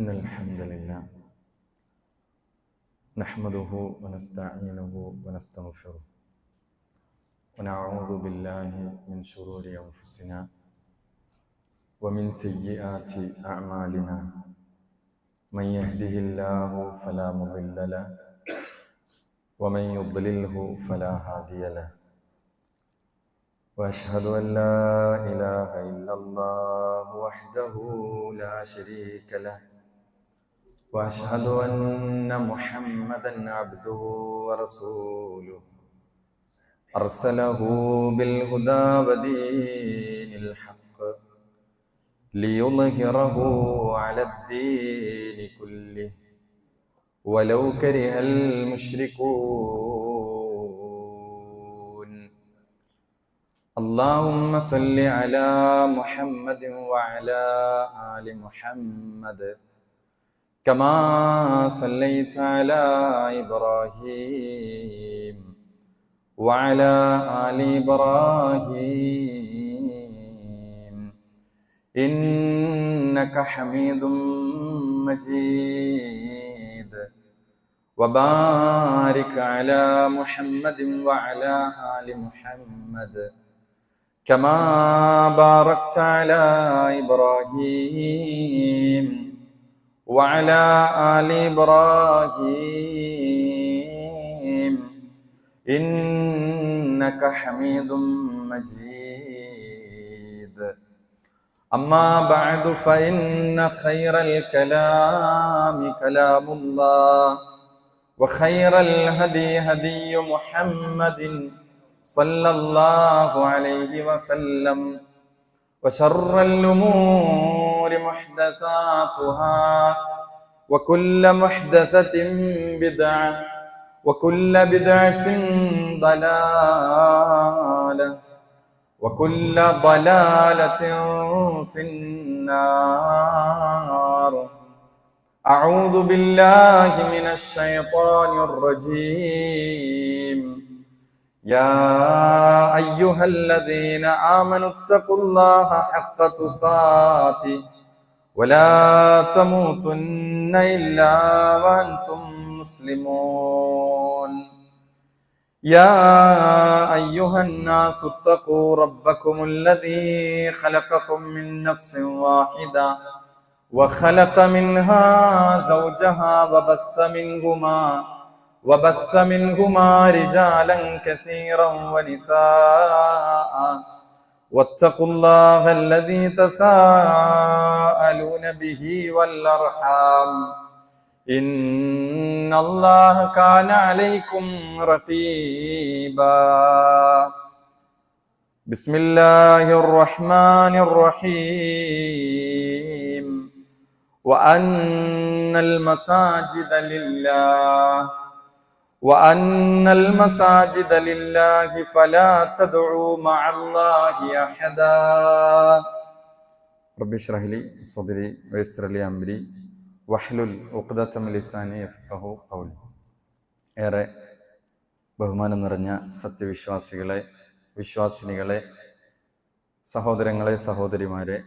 إن الحمد لله نحمده ونستعينه ونستغفره ونعوذ بالله من شرور أنفسنا ومن سيئات أعمالنا من يهده الله فلا مضل له ومن يضلله فلا هادي له وأشهد أن لا إله إلا الله وحده لا شريك له وأشهد أن محمدًا عبده ورسوله أرسله بالهدى ودين الحق ليظهره على الدين كله ولو كره المشركون. اللهم صل على محمد وعلى آل محمد كما صليت على إبراهيم وعلى آل إبراهيم إنك حميد مجيد. وبارك على محمد وعلى آل محمد كما باركت على إبراهيم وعلى آل إبراهيم إنك حميد مجيد. أما بعد فإن خير الكلام كلام الله وخير الهدي هدي محمد صلى الله عليه وسلم وشر الأمور محدثاتها وكل محدثة بدعة وكل بدعة ضلالة وكل ضلالة في النار. أعوذ بالله من الشيطان الرجيم. يا أيها الذين آمنوا اتقوا الله حق تقاته ولا تموتن إلا وأنتم مسلمون. يا أيها الناس اتقوا ربكم الذي خلقكم من نفس واحدة وخلق منها زوجها وبث منهما رجالا كثيرا ونساء واتقوا الله الذي تساءلون به والأرحام إن الله كان عليكم رقيبا. بسم الله الرحمن الرحيم. وأن المساجد لله فلا تدعوا مع الله أحدا. رب اشرح لي صدري ويسر لي أمري വഹ്ലുൽ ഉഖ്ദത മിൻ ലിസാനി യഫ്ഖഹു ഖൗലി. ഏറെ ബഹുമാനം നിറഞ്ഞ സത്യവിശ്വാസികളെ, വിശ്വാസിനികളെ, സഹോദരങ്ങളെ, സഹോദരിമാരെ,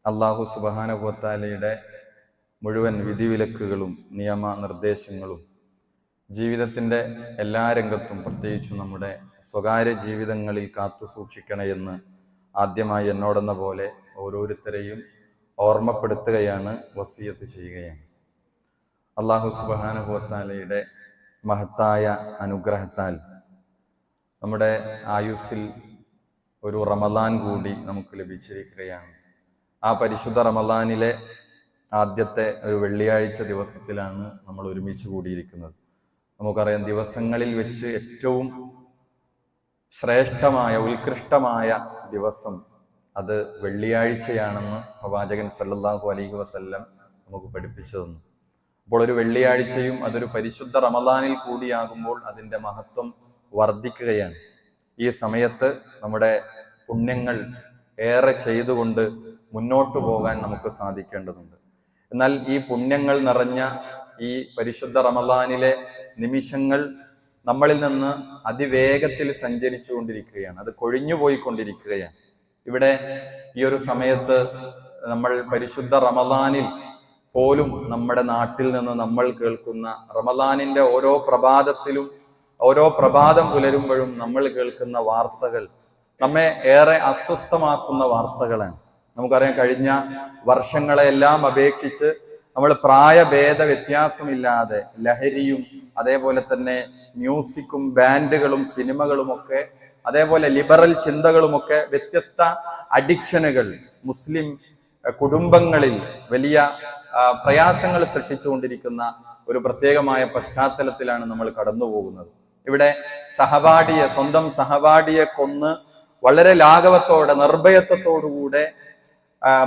അല്ലാഹു സുബ്ഹാനഹു വ തആലയുടെ മുഴുവൻ വിധിവിലക്കുകളും നിയമനിർദ്ദേശങ്ങളും ജീവിതത്തിൻ്റെ എല്ലാ രംഗത്തും പ്രത്യേകിച്ചും നമ്മുടെ സ്വകാര്യ ജീവിതങ്ങളിൽ കാത്തു സൂക്ഷിക്കണമെന്ന് ആദ്യമായി എന്നോടെന്ന പോലെ ഓരോരുത്തരെയും ഓർമ്മപ്പെടുത്തുകയാണ്, വസിയത്ത് ചെയ്യുകയാണ്. അല്ലാഹു സുബ്ഹാനഹു വ തആലയുടെ മഹത്തായ അനുഗ്രഹത്താൽ നമ്മുടെ ആയുസ്സിൽ ഒരു റമദാൻ കൂടി നമുക്ക് ലഭിച്ചിരിക്കുകയാണ്. ആ പരിശുദ്ധ റമദാനിലെ ആദ്യത്തെ ഒരു വെള്ളിയാഴ്ച ദിവസത്തിലാണ് നമ്മൾ ഒരുമിച്ച് കൂടിയിരിക്കുന്നത്. നമുക്കറിയാം, ദിവസങ്ങളിൽ വെച്ച് ഏറ്റവും ശ്രേഷ്ഠമായ ഉത്കൃഷ്ടമായ ദിവസം അത് വെള്ളിയാഴ്ചയാണെന്ന് പ്രവാചകൻ സല്ലല്ലാഹു അലൈഹി വസല്ലം നമുക്ക് പഠിപ്പിച്ചു തന്നു. അപ്പോൾ ഒരു വെള്ളിയാഴ്ചയും അതൊരു പരിശുദ്ധ റമദാനിൽ കൂടിയാകുമ്പോൾ അതിൻ്റെ മഹത്വം വർദ്ധിക്കുകയാണ്. ഈ സമയത്ത് നമ്മുടെ പുണ്യങ്ങൾ ഏറെ ചെയ്തുകൊണ്ട് മുന്നോട്ടു പോകാൻ നമുക്ക് സാധിക്കേണ്ടതുണ്ട്. എന്നാൽ ഈ പുണ്യങ്ങൾ നിറഞ്ഞ ഈ പരിശുദ്ധ റമദാനിലെ നിമിഷങ്ങൾ നമ്മളിൽ നിന്ന് അതിവേഗത്തിൽ സഞ്ചരിച്ചു കൊണ്ടിരിക്കുകയാണ്, അത് കൊഴിഞ്ഞു പോയിക്കൊണ്ടിരിക്കുകയാണ്. ഇവിടെ ഈ ഒരു സമയത്ത് നമ്മൾ പരിശുദ്ധ റമദാനിൽ പോലും നമ്മുടെ നാട്ടിൽ നിന്ന് നമ്മൾ കേൾക്കുന്ന റമദാനിന്റെ ഓരോ പ്രഭാതത്തിലും ഓരോ പ്രഭാതം പുലരുമ്പോഴും നമ്മൾ കേൾക്കുന്ന വാർത്തകൾ നമ്മെ ഏറെ അസ്വസ്ഥമാക്കുന്ന വാർത്തകളാണ്. നമുക്കറിയാം, കഴിഞ്ഞ വർഷങ്ങളെല്ലാം അപേക്ഷിച്ച് നമ്മൾ പ്രായഭേദ വ്യത്യാസമില്ലാതെ ലഹരിയും അതേപോലെ തന്നെ മ്യൂസിക്കും ബാൻഡുകളും സിനിമകളുമൊക്കെ അതേപോലെ ലിബറൽ ചിന്തകളുമൊക്കെ വ്യത്യസ്ത അഡിക്ഷനുകൾ മുസ്ലിം കുടുംബങ്ങളിൽ വലിയ പ്രയാസങ്ങൾ സൃഷ്ടിച്ചുകൊണ്ടിരിക്കുന്ന ഒരു പ്രത്യേകമായ പശ്ചാത്തലത്തിലാണ് നമ്മൾ കടന്നു പോകുന്നത്. ഇവിടെ സ്വന്തം സഹപാഠിയെ കൊന്ന് വളരെ ലാഘവത്തോടെ നിർഭയത്വത്തോടുകൂടെ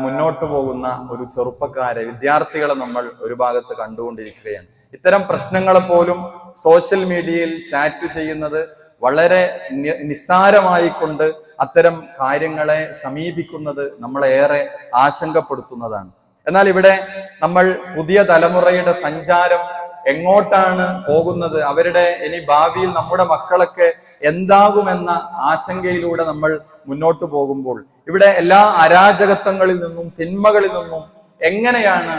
മുന്നോട്ട് പോകുന്ന ഒരു ചെറുപ്പക്കാരെ, വിദ്യാർത്ഥികളെ നമ്മൾ ഒരു ഭാഗത്ത് കണ്ടുകൊണ്ടിരിക്കുകയാണ്. ഇത്തരം പ്രശ്നങ്ങളെ പോലും സോഷ്യൽ മീഡിയയിൽ ചാറ്റ് ചെയ്യുന്നത് വളരെ നിസ്സാരമായിക്കൊണ്ട് അത്തരം കാര്യങ്ങളെ സമീപിക്കുന്നത് നമ്മളെ ഏറെ ആശങ്കപ്പെടുത്തുന്നതാണ്. എന്നാൽ ഇവിടെ നമ്മൾ പുതിയ തലമുറയുടെ സഞ്ചാരം എങ്ങോട്ടാണ് പോകുന്നത്, അവരുടെ ഇനി ഭാവിയിൽ നമ്മുടെ മക്കളൊക്കെ എന്താകുമെന്ന ആശങ്കയിലൂടെ നമ്മൾ മുന്നോട്ട് പോകുമ്പോൾ ഇവിടെ എല്ലാ അരാജകത്വങ്ങളിൽ നിന്നും തിന്മകളിൽ നിന്നും എങ്ങനെയാണ്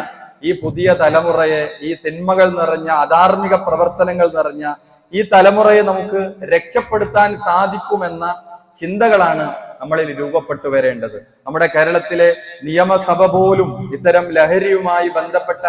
ഈ പുതിയ തലമുറയെ, ഈ തിന്മകൾ നിറഞ്ഞ അധാർമിക പ്രവർത്തനങ്ങൾ നിറഞ്ഞ ഈ തലമുറയെ നമുക്ക് രക്ഷപ്പെടുത്താൻ സാധിക്കുമെന്ന ചിന്തകളാണ് നമ്മളിൽ രൂപപ്പെട്ടു വരേണ്ടത്. നമ്മുടെ കേരളത്തിലെ നിയമസഭ പോലും ഇത്തരം ലഹരിയുമായി ബന്ധപ്പെട്ട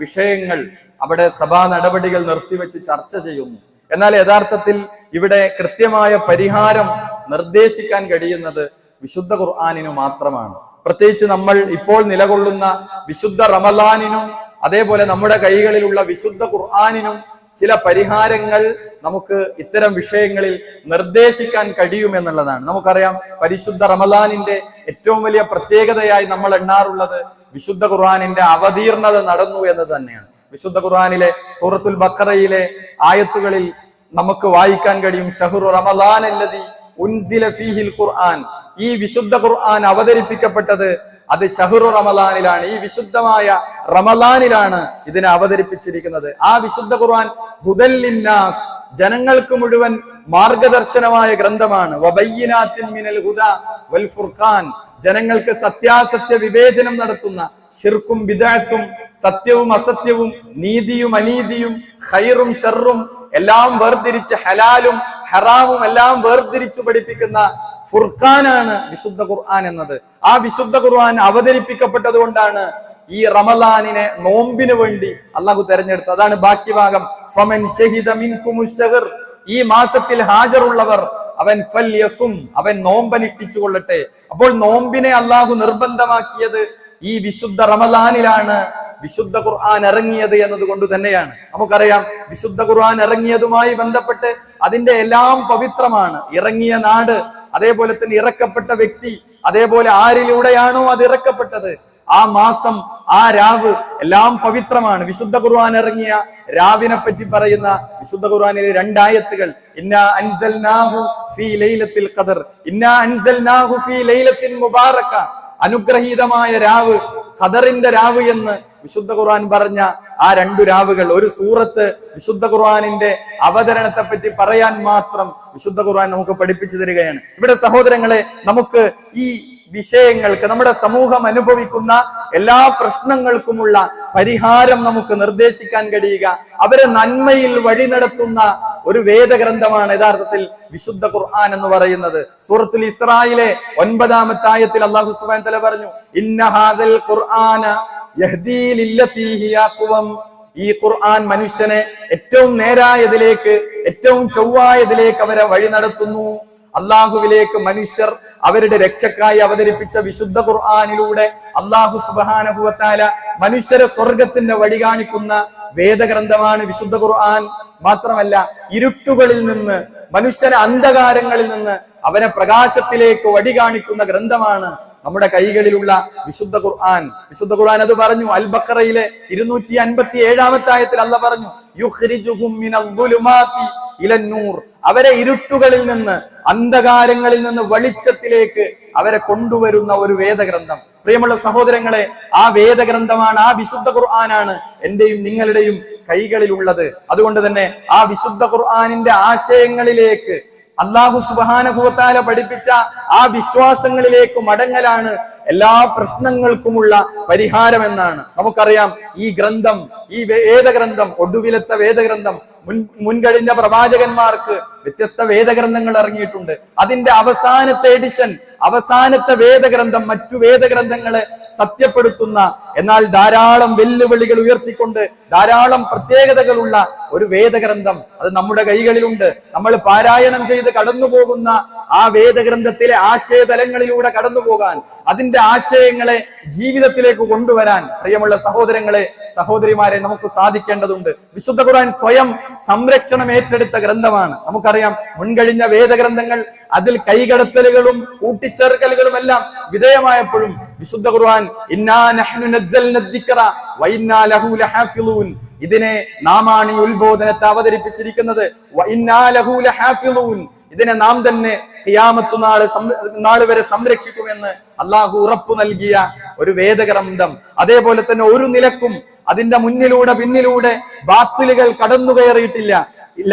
വിഷയങ്ങൾ അവിടെ സഭാ നടപടികൾ നിർത്തിവെച്ച് ചർച്ച ചെയ്യുന്നു. എന്നാൽ യഥാർത്ഥത്തിൽ ഇവിടെ കൃത്യമായ പരിഹാരം നിർദ്ദേശിക്കാൻ കഴിയുന്നത് വിശുദ്ധ ഖുർആനിനു മാത്രമാണ്. പ്രത്യേകിച്ച് നമ്മൾ ഇപ്പോൾ നിലകൊള്ളുന്ന വിശുദ്ധ റമദാനിനും അതേപോലെ നമ്മുടെ കൈകളിലുള്ള വിശുദ്ധ ഖുർആനിനും ചില പരിഹാരങ്ങൾ നമുക്ക് ഇത്തരം വിഷയങ്ങളിൽ നിർദ്ദേശിക്കാൻ കഴിയുമെന്നുള്ളതാണ്. നമുക്കറിയാം, പരിശുദ്ധ റമദാനിന്റെ ഏറ്റവും വലിയ പ്രത്യേകതയായി നമ്മൾ എണ്ണാറുള്ളത് വിശുദ്ധ ഖുർആനിന്റെ അവതീർണത നടന്നു എന്ന് തന്നെയാണ്. വിശുദ്ധ ഖുർആനിലെ സൂറത്തുൽ ബഖറയിലെ ആയത്തുകളിൽ നമുക്ക് വായിക്കാൻ കഴിയും, ഷഹ്റു റമദാൻ അല്ലദീ ഉൻസില ഫീഹിൽ ഖുർആൻ. ഈ വിശുദ്ധ ഖുർആൻ അവതരിപ്പിക്കപ്പെട്ടത് അത് ഷഹ്റു റമദാനിലാണ്, ഈ വിശുദ്ധമായ റമദാനിലാണ് ഇതിനെ അവതരിപ്പിച്ചിരിക്കുന്നത്. ആ വിശുദ്ധ ഖുർആൻ ഹുദൽ ലിന്നാസ്, ജനങ്ങൾക്ക് മുഴുവൻ മാർഗദർശനമായ ഗ്രന്ഥമാണ്. വബയ്യിനാത്തിൻ മിനൽ ഹുദാ വൽ ഫുർഖാൻ, ജനങ്ങൾക്ക് സത്യാസത്യ വിവേചനം നടത്തുന്ന, ശിർക്കും ബിദ്അത്തും സത്യവും അസത്യവും നീതിയും അനീതിയും ഖൈറും ഷർറും എല്ലാം വേർതിരിച്ച് ഹലാലും ഹറാമും എല്ലാം വേർതിരിച്ചു പഠിപ്പിക്കുന്ന ഫുർഖാനാണ് വിശുദ്ധ ഖുർആൻ എന്നത്. ആ വിശുദ്ധ ഖുർആൻ അവതരിപ്പിക്കപ്പെട്ടത് കൊണ്ടാണ് ഈ റമദാനിനെ നോമ്പിന് വേണ്ടി അള്ളാഹു തെരഞ്ഞെടുത്തത്. അതാണ് ബാക്കി ഭാഗം, ഫമൻ ശഹിദ മിൻകുമുശ് ശഹർ, ഈ മാസത്തിൽ ഹാജറുള്ളവർ അവൻ ഫൽയസും, അവൻ നോമ്പനുഷ്ഠിച്ചു കൊള്ളട്ടെ. അപ്പോൾ നോമ്പിനെ അള്ളാഹു നിർബന്ധമാക്കിയത് ഈ വിശുദ്ധ റമദാനിലാണ് വിശുദ്ധ ഖുർആൻ ഇറങ്ങിയത് എന്നതുകൊണ്ട് തന്നെയാണ്. നമുക്കറിയാം, വിശുദ്ധ ഖുർആൻ ഇറങ്ങിയതുമായി ബന്ധപ്പെട്ട് അതിന്റെ എല്ലാം പവിത്രമാണ്. ഇറങ്ങിയ നാട്, അതേപോലെ തന്നെ ഇറക്കപ്പെട്ട വ്യക്തി, അതേപോലെ ആരിലൂടെയാണോ അത് ഇറക്കപ്പെട്ടത്, ആ മാസം, ആ രാവ് എല്ലാം പവിത്രമാണ്. വിശുദ്ധ ഖുർആൻ ഇറങ്ങിയ രാവിനെ പറ്റി പറയുന്ന വിശുദ്ധ ഖുർആനിലെ 2 ആയത്തുകൾ, ഇന്നാ അൻസൽനാഹു ഫീ ലൈലത്തിൽ ഖദർ, ഇന്നാ അൻസൽനാഹു ഫീ ലൈലത്തിൻ മുബാറക, അനുഗ്രഹീതമായ രാവ്, ഖദറിന്റെ രാവ് എന്ന് വിശുദ്ധ ഖുർആൻ പറഞ്ഞ ആ 2 രാവുകൾ, ഒരു സൂറത്ത് വിശുദ്ധ ഖുർആനിന്റെ അവതരണത്തെ പറ്റി പറയാൻ മാത്രം വിശുദ്ധ ഖുർആൻ നമുക്ക് പഠിപ്പിച്ചു തരികയാണ്. ഇവിടെ സഹോദരങ്ങളെ, നമുക്ക് ഈ വിഷയങ്ങൾക്ക്, നമ്മുടെ സമൂഹം അനുഭവിക്കുന്ന എല്ലാ പ്രശ്നങ്ങൾക്കുമുള്ള പരിഹാരം നമുക്ക് നിർദ്ദേശിക്കാൻ കഴിയുക, അവരെ നന്മയിൽ വഴി നടത്തുന്ന ഒരു വേദഗ്രന്ഥമാണ് യഥാർത്ഥത്തിൽ വിശുദ്ധ ഖുർആൻ എന്ന് പറയുന്നത്. സൂറത്തുൽ ഇസ്രായിലെ 9-ാമത്തെ ആയത്തിൽ അല്ലാഹു സുബ്ഹാനഹു വ തആല പറഞ്ഞു, ഇന്ന ഹാദൽ ഖുർആന യഹ്ദീ ലില്ലതീ ഹിയ അഖ്വം, ഈ ഖുർആൻ മനുഷ്യനെ ഏറ്റവും നേരായതിലേക്ക്, ഏറ്റവും ചൊവ്വായതിലേക്ക് അവരെ വഴി നടത്തുന്നു. അള്ളാഹുവിലേക്ക് മനുഷ്യർ അവരുടെ രക്ഷക്കായി അവതരിപ്പിച്ച വിശുദ്ധ ഖുർആനിലൂടെ അള്ളാഹു സുബ്ഹാനഹു വ തആല മനുഷ്യരെ സ്വർഗത്തിന്റെ വഴി കാണിക്കുന്ന വേദഗ്രന്ഥമാണ് വിശുദ്ധ ഖുർആൻ. മാത്രമല്ല, ഇരുട്ടുകളിൽ നിന്ന്, മനുഷ്യരെ അന്ധകാരങ്ങളിൽ നിന്ന് അവനെ പ്രകാശത്തിലേക്ക് വഴി കാണിക്കുന്ന ഗ്രന്ഥമാണ് നമ്മുടെ കൈകളിലുള്ള വിശുദ്ധ ഖുർആൻ. വിശുദ്ധ ഖുർആൻ അത് പറഞ്ഞു. അൽ ബഖറയിലെ 257-ാമത്തെ ആയത്തിൽ അല്ലാഹ് പറഞ്ഞു, യുഖ്രിജുഹും മിനൽ ദുലുമാതി ഇലൻ നൂർ, അവരെ ഇരുട്ടുകളിൽ നിന്ന്, അന്ധകാരങ്ങളിൽ നിന്ന് വെളിച്ചത്തിലേക്ക് അവരെ കൊണ്ടുവരുന്ന ഒരു വേദഗ്രന്ഥം. പ്രിയമുള്ള സഹോദരങ്ങളെ, ആ വേദഗ്രന്ഥമാണ്, ആ വിശുദ്ധ ഖുർആനാണ് എന്റെയും നിങ്ങളുടെയും കൈകളിലുള്ളത്. അതുകൊണ്ട് തന്നെ ആ വിശുദ്ധ ഖുർആനിന്റെ ആശയങ്ങളിലേക്ക്, അല്ലാഹു സുബ്ഹാനഹു വ തആല പഠിപ്പിച്ച ആ വിശ്വാസങ്ങളിലേക്ക് മടങ്ങലാണ് എല്ലാ പ്രശ്നങ്ങൾക്കുമുള്ള പരിഹാരം എന്നാണ്. നമുക്കറിയാം ഈ ഗ്രന്ഥം, ഈ വേദഗ്രന്ഥം, ഒടുവിലത്തെ വേദഗ്രന്ഥം, മുൻകഴിഞ്ഞ പ്രവാചകന്മാർക്ക് വ്യത്യസ്ത വേദഗ്രന്ഥങ്ങൾ ഇറങ്ങിയിട്ടുണ്ട്. അതിന്റെ അവസാനത്തെ എഡിഷൻ, അവസാനത്തെ വേദഗ്രന്ഥം മറ്റു വേദഗ്രന്ഥങ്ങളെ സത്യപ്പെടുത്തുന്ന, എന്നാൽ ധാരാളം വെല്ലുവിളികൾ ഉയർത്തിക്കൊണ്ട് ധാരാളം പ്രത്യേകതകളുള്ള ഒരു വേദഗ്രന്ഥം അത് നമ്മുടെ കൈകളിലുണ്ട്. നമ്മൾ പാരായണം ചെയ്ത് കടന്നു പോകുന്ന ആ വേദഗ്രന്ഥത്തിലെ ആശയതലങ്ങളിലൂടെ കടന്നു പോകാൻ, അതിന്റെ ആശയങ്ങളെ ജീവിതത്തിലേക്ക് കൊണ്ടുവരാൻ പ്രിയമുള്ള സഹോദരങ്ങളെ, സഹോദരിമാരെ, നമുക്ക് സാധിക്കേണ്ടതുണ്ട്. വിശുദ്ധ ഖുർആൻ സ്വയം സംരക്ഷണം ഏറ്റെടുത്ത ഗ്രന്ഥമാണ്. നമുക്കറിയാം മുൻകഴിഞ്ഞ വേദഗ്രന്ഥങ്ങൾ അതിൽ കൈകടത്തലുകളും കൂട്ടിച്ചേർക്കലുകളും എല്ലാം വിധേയമായപ്പോഴും വിശുദ്ധ ഖുർആൻ ഇന്നാ നഹ്നു നസ്സൽന ദിക്റ വ ഇന്നാ ലഹു ലഹാഫിളൂൻ, ഇതിനെ നാമാണ് ഈ ഉത്ബോധനത്തെ അവതരിപ്പിച്ചിരിക്കുന്നത്. വ ഇന്നാ ലഹു ലഹാഫിളൂൻ, ഇതിനെ നാം തന്നെ ഖിയാമത്ത് നാൾ വരെ സംരക്ഷിക്കുമെന്ന് അള്ളാഹു ഉറപ്പു നൽകിയ ഒരു വേദഗ്രന്ഥം. അതേപോലെ തന്നെ ഒരു നിലക്കും അതിന്റെ മുന്നിലൂടെ പിന്നിലൂടെ ബാത്തിലുകൾ കടന്നു കയറിയിട്ടില്ല.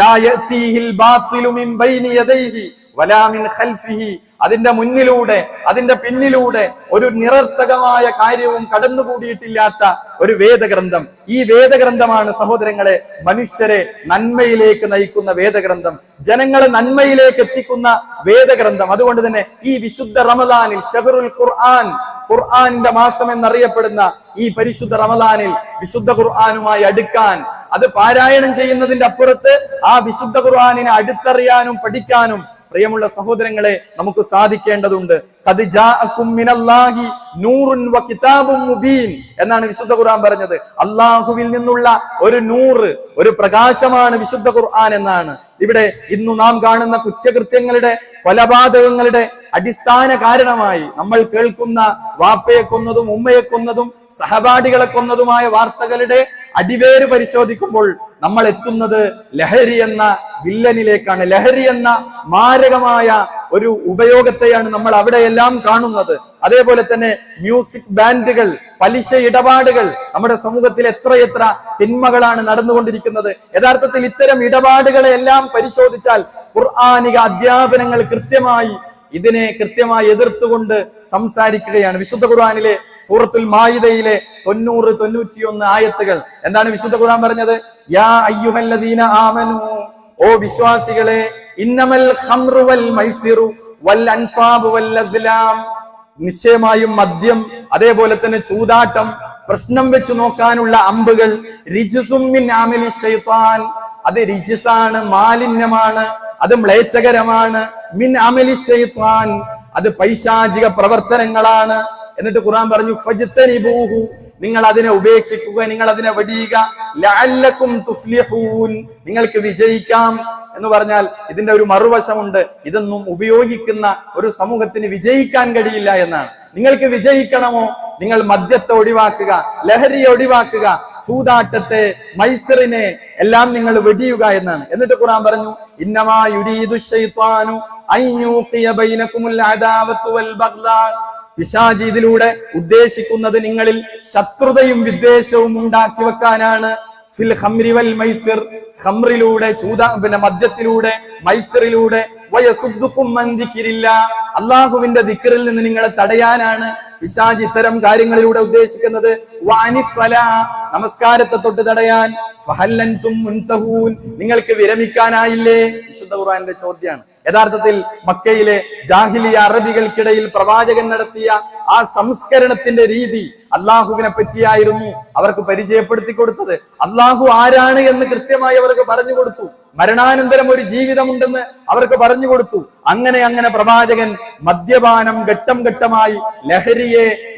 ലാ യഅതീഹിൽ ബാത്തിലു മിൻ ബൈനി യദൈഹി വലാ മിൻ ഖൽഫിഹി, അതിന്റെ മുന്നിലൂടെ അതിന്റെ പിന്നിലൂടെ ഒരു നിരർത്ഥകമായ കാര്യവും കടന്നുകൂടിയിട്ടില്ലാത്ത ഒരു വേദഗ്രന്ഥം. ഈ വേദഗ്രന്ഥമാണ് സഹോദരങ്ങളെ മനുഷ്യരെ നന്മയിലേക്ക് നയിക്കുന്ന വേദഗ്രന്ഥം, ജനങ്ങളെ നന്മയിലേക്ക് എത്തിക്കുന്ന വേദഗ്രന്ഥം. അതുകൊണ്ട് തന്നെ ഈ വിശുദ്ധ റമദാനിൽ, ഷഹറുൽ ഖുർആൻ, ഖുർആനിന്റെ മാസം എന്നറിയപ്പെടുന്ന ഈ പരിശുദ്ധ റമദാനിൽ വിശുദ്ധ ഖുർആനുമായി അടുക്കാൻ, അത് പാരായണം ചെയ്യുന്നതിന്റെ അപ്പുറത്ത് ആ വിശുദ്ധ ഖുർആനിനെ അടുത്തറിയാനും പഠിക്കാനും പ്രിയമുള്ള സഹോദരങ്ങളെ നമുക്ക് സാധിക്കേണ്ടതുണ്ട്. ഖദ് ജാഅകും മിനല്ലാഹി നൂറുൻ വ കിതാബും മുബീൻ എന്നാണ് വിശുദ്ധ ഖുർആൻ പറഞ്ഞത്. അല്ലാഹുവിൽ നിന്നുള്ള ഒരു നൂറ്, ഒരു പ്രകാശമാണ് വിശുദ്ധ ഖുർആൻ എന്നാണ്. ഇവിടെ ഇന്നു നാം കാണുന്ന കുറ്റകൃത്യങ്ങളുടെ, കൊലപാതകങ്ങളുടെ അടിസ്ഥാന കാരണമായി നമ്മൾ കേൾക്കുന്ന വാപ്പയെ കൊന്നതും ഉമ്മയെ കൊന്നതും സഹപാഠികളെ കൊന്നതുമായ വാർത്തകളുടെ അടിവേര് പരിശോധിക്കുമ്പോൾ നമ്മൾ എത്തുന്നത് ലഹരി എന്ന വില്ലനിലേക്കാണ്. ലഹരി എന്ന മാരകമായ ഒരു ഉപയോഗത്തെയാണ് നമ്മൾ അവിടെയെല്ലാം കാണുന്നത്. അതേപോലെ തന്നെ മ്യൂസിക് ബാൻഡുകൾ, പലിശ ഇടപാടുകൾ, നമ്മുടെ സമൂഹത്തിൽ എത്രയെത്ര തിന്മകളാണ് നടന്നുകൊണ്ടിരിക്കുന്നത്. യഥാർത്ഥത്തിൽ ഇത്തരം ഇടപാടുകളെ എല്ലാം പരിശോധിച്ചാൽ ഖുർആനിക അധ്യാപനങ്ങൾ ഇതിനെ കൃത്യമായി എതിർത്തുകൊണ്ട് സംസാരിക്കുകയാണ്. വിശുദ്ധ ഖുർആനിലെ സൂറത്തുൽ മായിദയിലെ 90-91 ആയത്തുകൾ എന്താണ് വിശുദ്ധ ഖുർആൻ പറഞ്ഞത്? യാ അയ്യുഹല്ലദീന ആമനൂ, ഓ വിശ്വാസികളെ, ഇന്നമൽ ഖംറു വൽ മൈസിറു വൽ അൻസാബു വൽ അസ്ലാം, നിശ്ചയമായും മദ്യം, അതേപോലെ തന്നെ ചൂതാട്ടം, പ്രശ്നം വെച്ച് നോക്കാനുള്ള അമ്പുകൾ, റിജ്സും മിൻ അമലി ശൈത്താൻ, അത് റിജ്സാണ്, മാലിന്യമാണ്, അത് മ്ലേച്ഛകരമാണ്. മിൻ അമലി ശൈത്താൻ, അത് പൈശാചിക പ്രവർത്തനങ്ങളാണ്. എന്നിട്ട് ഖുർആൻ പറഞ്ഞു ഫജ്തനിബൂഹു, നിങ്ങൾ അതിനെ ഉപേക്ഷിക്കുക, നിങ്ങൾ അതിനെ വെടിയുക. ലഅല്ലക്കും തുഫ്ലിഹൂൻ, നിങ്ങൾക്ക് വിജയിക്കാം എന്ന് പറഞ്ഞാൽ ഇതിന്റെ ഒരു മറുവശമുണ്ട്. ഇതൊന്നും ഉപയോഗിക്കുന്ന ഒരു സമൂഹത്തിന് വിജയിക്കാൻ കഴിയില്ല എന്നാണ്. നിങ്ങൾക്ക് വിജയിക്കണമോ, നിങ്ങൾ മദ്യത്തെ ഒഴിവാക്കുക, ലഹരിയെ ഒഴിവാക്കുക, ചൂതാട്ടത്തെ, മൈസറിനെ എല്ലാം നിങ്ങൾ വെടിയുക എന്നാണ്. എന്നിട്ട് ഖുർആൻ പറഞ്ഞു ഇന്നമാ യുരീദു ശൈത്വാനു അൻ യൂഖിയ ബൈനകുമുൽ അദാവത്തു വൽ ബഗ്ദാ, പിശാച് ഇതിലൂടെ ഉദ്ദേശിക്കുന്നത് നിങ്ങളിൽ ശത്രുതയും വിദ്വേഷവും ഉണ്ടാക്കി വെക്കാനാണ്. ഫിൽ ഖംരി വൽ മൈസിർ, ഖംറിലൂടെ, മദ്യത്തിലൂടെ, മൈസറിലൂടെ, വയസുദ്ദുക്കും അൻ ദിക്രില്ലാ, അല്ലാഹുവിന്റെ ദിക്റിൽ നിന്ന് നിങ്ങളെ തടയാനാണ് പിശാച് ഇത്തരം കാര്യങ്ങളിലൂടെ ഉദ്ദേശിക്കുന്നത്. വഅനിസ്സലാ, നമസ്കാരത്തെ തൊട്ട് തടയാൻ. ഫഹൽ അൻതും മുൻതഹൂൻ, നിങ്ങൾക്ക് വിരമിക്കാനായില്ലേ? വിശുദ്ധ ഖുർആന്റെ ചോദ്യമാണ്. യഥാർത്ഥത്തിൽ മക്കയിലെ ജാഹിലിയ അറബികൾക്കിടയിൽ പ്രവാചകൻ നടത്തിയ ആ സംസ്കരണത്തിന്റെ രീതി അള്ളാഹുവിനെ പറ്റിയായിരുന്നു അവർക്ക് പരിചയപ്പെടുത്തി കൊടുത്തത്. അള്ളാഹു ആരാണ് എന്ന് കൃത്യമായി അവർക്ക് പറഞ്ഞു കൊടുത്തു. മരണാനന്തരം ഒരു ജീവിതമുണ്ടെന്ന് അവർക്ക് പറഞ്ഞു കൊടുത്തു. അങ്ങനെ പ്രവാചകൻ മദ്യപാനം ഘട്ടം ഘട്ടമായി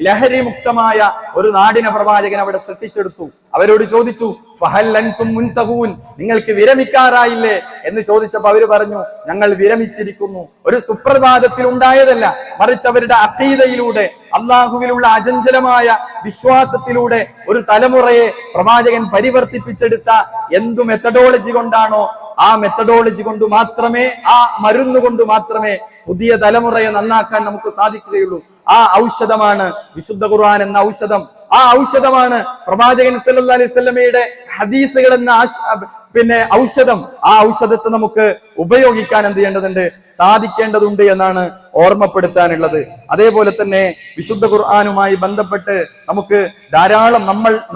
ലഹരി മുക്തമായ ഒരു നാടിനെ പ്രവാചകൻ അവിടെ സൃഷ്ടിച്ചെടുത്തു. അവരോട് ചോദിച്ചു ഫഹൽ അൻതും മുൻതഹൂൻ, നിങ്ങൾക്ക് വിരമിക്കാറായില്ലേ എന്ന് ചോദിച്ചപ്പോൾ അവര് പറഞ്ഞു ഞങ്ങൾ വിരമിച്ചിരിക്കുന്നു. ഒരു സുപ്രഭാതത്തിൽ ഉണ്ടായതല്ല, മറിച്ച് അവരുടെ അഖീദയിലൂടെ, അള്ളാഹുവിലുള്ള അചഞ്ചലമായ വിശ്വാസത്തിലൂടെ ഒരു തലമുറയെ പ്രവാചകൻ പരിവർത്തിപ്പിച്ചെടുത്ത എന്തു മെത്തഡോളജി കൊണ്ടാണോ ആ മെത്തഡോളജി കൊണ്ട് മാത്രമേ, ആ മരുന്ന് കൊണ്ട് മാത്രമേ പുതിയ തലമുറയെ നന്നാക്കാൻ നമുക്ക് സാധിക്കുകയുള്ളൂ. ആ ഔഷധമാണ് വിശുദ്ധ ഖുർആൻ എന്ന ഔഷധം. ആ ഔഷധമാണ് പ്രവാചകൻ സല്ലല്ലാഹു അലൈഹി വസല്ലമയുടെ ഹദീസുകൾ എന്ന ഔഷധം, ആ ഔഷധത്തെ നമുക്ക് ഉപയോഗിക്കാൻ എന്ത് ചെയ്യേണ്ടതുണ്ട്, സാധിക്കേണ്ടതുണ്ട് എന്നാണ് ഓർമ്മപ്പെടുത്താനുള്ളത്. അതേപോലെ തന്നെ വിശുദ്ധ ഖുർആനുമായി ബന്ധപ്പെട്ട് നമുക്ക് ധാരാളം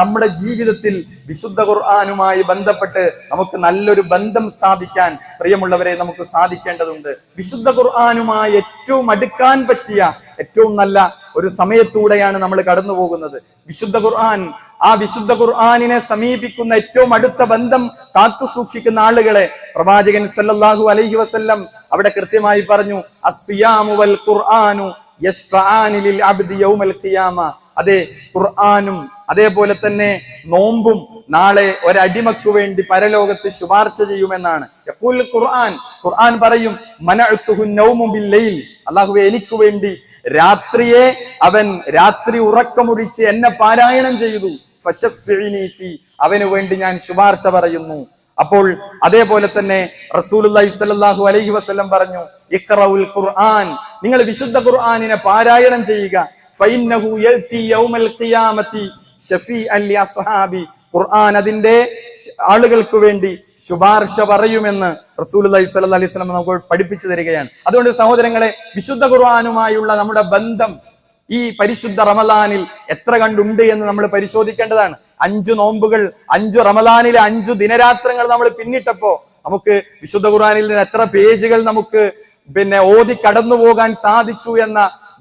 നമ്മുടെ ജീവിതത്തിൽ വിശുദ്ധ ഖുർആനുമായി ബന്ധപ്പെട്ട് നമുക്ക് നല്ലൊരു ബന്ധം സ്ഥാപിക്കാൻ പ്രിയമുള്ളവരെ നമുക്ക് സാധിക്കേണ്ടതുണ്ട്. വിശുദ്ധ ഖുർആനുമായി ഏറ്റവും അടുക്കാൻ പറ്റിയ ഏറ്റവും നല്ല ഒരു സമയത്തൂടെയാണ് നമ്മൾ കടന്നു പോകുന്നത്. വിശുദ്ധ ഖുർആൻ, ആ വിശുദ്ധ ഖുർആനിനെ സമീപിക്കുന്ന ഏറ്റവും അടുത്ത ബന്ധം കാത്തു സൂക്ഷിക്കുന്ന ആളുകളെ പ്രവാചകൻ സല്ലല്ലാഹു അലൈഹി വസല്ലം അവിടെ കൃത്യമായി പറഞ്ഞു, അസ്സിയാമു വൽ ഖുർആനു യശ്ഫഅാനി ലിൽ അബ്ദി യൗമൽ ഖിയാമ. അതെ, ഖുർആനും അതേപോലെ തന്നെ നോമ്പും നാളെ ഒരടിമക്ക് വേണ്ടി പരലോകത്ത് ശുപാർശ ചെയ്യുമെന്നാണ്. യഖൂൽ ഖുർആൻ പറയും, മനഅതുഹു നൗമു ബില്ലൈൽ, അല്ലാഹുവേ എനിക്ക് വേണ്ടി രാത്രിയെ അവൻ രാത്രി ഉറക്കമൊഴിച്ച് എന്നെ പാരായണം ചെയ്തു, ഫശഫ്ഇനി ഫീ, അവന് വേണ്ടി ഞാൻ ശുപാർശ പറയുന്നു. അപ്പോൾ അതേപോലെ തന്നെ റസൂലുള്ളാഹി സ്വല്ലല്ലാഹു അലൈഹി വസല്ലം പറഞ്ഞു, ഇഖ്റഉൽ ഖുർആൻ, നിങ്ങൾ വിശുദ്ധ ഖുർആനിനെ പാരായണം ചെയ്യുക, ഫഇന്നഹു യഅതി യൗമൽ ഖിയാമത്തി ശഫീഅൻ ലി അസ്ഹാബി, ഖുർആൻ അതിന്റെ ആളുകൾക്ക് വേണ്ടി ശുപാർശ പറയുമെന്ന് റസൂലുള്ളാഹി സ്വല്ലല്ലാഹു അലൈഹി വസല്ലം നമുക്ക് പഠിപ്പിച്ചു തരികയാണ്. അതുകൊണ്ട് സഹോദരങ്ങളെ, വിശുദ്ധ ഖുർആനുമായുള്ള നമ്മുടെ ബന്ധം ഈ പരിശുദ്ധ റമദാനിൽ എത്ര കണ്ടുണ്ട് എന്ന് നമ്മൾ പരിശോധിക്കേണ്ടതാണ്. 5 നോമ്പുകൾ, 5 റമദാനിലെ 5 ദിനരാത്രങ്ങൾ നമ്മൾ പിന്നിട്ടപ്പോ നമുക്ക് വിശുദ്ധ ഖുർആനിൽ നിന്ന് എത്ര പേജുകൾ നമുക്ക് ഓതി കടന്നു പോകാൻ സാധിച്ചു എന്ന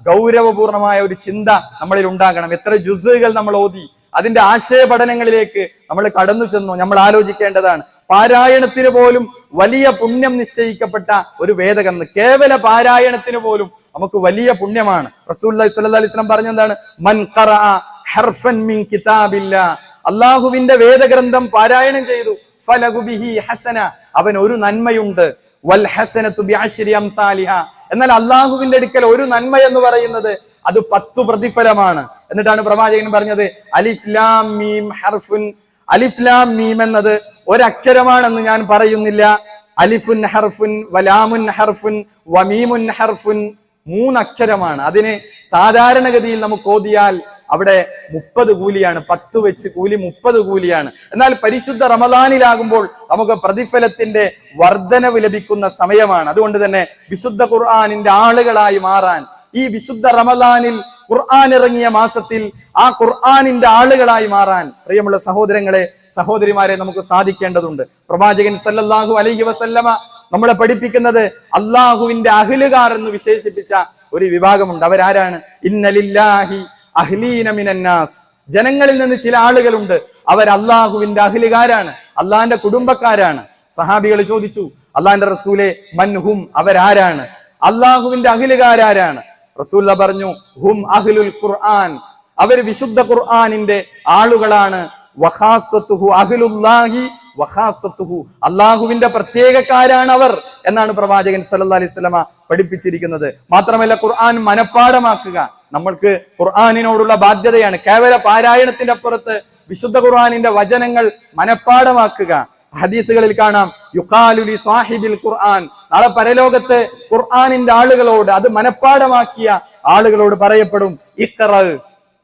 ഗൗരവപൂർണമായ ഒരു ചിന്ത നമ്മളിൽ ഉണ്ടാകണം. എത്ര ജുസുകൾ നമ്മൾ ഓതി, അതിന്റെ ആശയ പഠനങ്ങളിലേക്ക് നമ്മൾ കടന്നു ചെന്നു നമ്മൾ ആലോചിക്കേണ്ടതാണ്. പാരായണത്തിന് പോലും വലിയ പുണ്യം നിശ്ചയിക്കപ്പെട്ട ഒരു വേദഗ്രന്ഥം, കേവല പാരായണത്തിന് പോലും നമുക്ക് വലിയ പുണ്യമാണ്. റസൂലുള്ളാഹി സ്വല്ലല്ലാഹു അലൈഹി വസല്ലം പറഞ്ഞെന്താണ്, മൻ ഖറഅ ഹർഫൻ മിൻ കിതാബില്ലാഹ്, അല്ലാഹുവിന്റെ വേദഗ്രന്ഥം പാരായണം ചെയ്തു, ഫലഹു ബിഹി ഹസന, അവൻ ഒരു നന്മയുണ്ട്, വൽ ഹസനതു ബിഅശ്രി അംസാലിഹാ, എന്നാൽ അല്ലാഹുവിന്റെ അടുക്കൽ ഒരു നന്മ എന്ന് പറയുന്നത് അത് 10 പ്രതിഫലമാണ്. എന്നിട്ടാണ് പ്രവാചകൻ പറഞ്ഞത്, അലിഫ് ലാം മീം ഹർഫുൻ, അലിഫ് ലാം മീം എന്നത് ഒരക്ഷരമാണെന്ന് ഞാൻ പറയുന്നില്ല, അലിഫുൻ ഹർഫുൻ വലാമുൻ ഹർഫുൻ വമീമുൻ ഹർഫുൻ, 3 അക്ഷരമാണ്. അതിന് സാധാരണഗതിയിൽ നമുക്ക് ഓതിയാൽ അവിടെ 30 കൂലിയാണ്, 10 വെച്ച് കൂലി 30 കൂലിയാണ്. എന്നാൽ പരിശുദ്ധ റമദാനിലാകുമ്പോൾ നമുക്ക് പ്രതിഫലത്തിന്റെ വർധനവ് ലഭിക്കുന്ന സമയമാണ്. അതുകൊണ്ട് തന്നെ വിശുദ്ധ ഖുർആനിന്റെ ആളുകളായി മാറാൻ, ഈ വിശുദ്ധ റമദാനിൽ ഖുർആൻ ഇറങ്ങിയ മാസത്തിൽ ആ ഖുർആനിന്റെ ആളുകളായി മാറാൻ പ്രിയമുള്ള സഹോദരങ്ങളെ, സഹോദരിമാരെ നമുക്ക് സാധിക്കേണ്ടതുണ്ട്. പ്രവാചകൻ സല്ലല്ലാഹു അലൈഹി വസല്ലമ നമ്മളെ പഠിപ്പിക്കുന്നത് അള്ളാഹുവിന്റെ അഹ്ലുകാർ എന്ന് വിശേഷിപ്പിച്ച ഒരു വിഭാഗമുണ്ട്. അവരാരാണ്? ഇന്നലില്ലാഹി അഹ്ലീന മിനന്നാസ്, ജനങ്ങളിൽ നിന്ന് ചില ആളുകളുണ്ട്, അവർ അള്ളാഹുവിന്റെ അഹ്ലുകാരാണ്, അള്ളാഹിന്റെ കുടുംബക്കാരാണ്. സഹാബികൾ ചോദിച്ചു, അള്ളാഹിന്റെ റസൂലെ മൻഹും, അവരാരാണ്? അള്ളാഹുവിന്റെ അഹ്ലുകാരാരാണ്? റസൂൽ പറഞ്ഞു, ഹും അഹ്ലുൽ ഖുർആൻ, അവർ വിശുദ്ധ ഖുർആനിന്റെ ആളുകളാണ്. വഖാസത്തുഹു അഹ്ലുല്ലാഹി വഖാസത്തുഹു, അള്ളാഹുവിന്റെ പ്രത്യേകക്കാരാണ് അവർ എന്നാണ് പ്രവാചകൻ സല്ലല്ലാഹു അലൈഹി വസല്ലമ പഠിപ്പിച്ചിരിക്കുന്നത്. മാത്രമല്ല, ഖുർആൻ മനഃപ്പാഠമാക്കുക നമ്മൾക്ക് ഖുർആനിനോടുള്ള ബാധ്യതയാണ്. കേവല പാരായണത്തിന്റെ അപ്പുറത്ത് വിശുദ്ധ ഖുർആനിന്റെ വചനങ്ങൾ മനഃപ്പാഠമാക്കുക. ഹദീസുകളിൽ കാണാം, യുഖാലു ലി സാഹിബിൽ ഖുർആൻ, നാളെ പരലോകത്ത് ഖുർആനിന്റെ ആളുകളോട്, അത് മനഃപ്പാഠമാക്കിയ ആളുകളോട് പറയപ്പെടും, ഇഖ്റ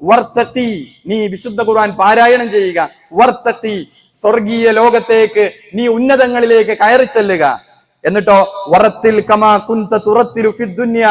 വർത്തഖി, നീ വിശുദ്ധ ഖുർആൻ പാരായണം ചെയ്യുക, വർത്തഖി, സ്വർഗീയ ലോകത്തേക്ക് നീ ഉന്നതങ്ങളിലേക്ക് കയറി ചെല്ലുക. എന്നിട്ടോ വറത്തിൽ കമാ കുന്ത തുറത്തിലു ഫിദ് ദുനിയ,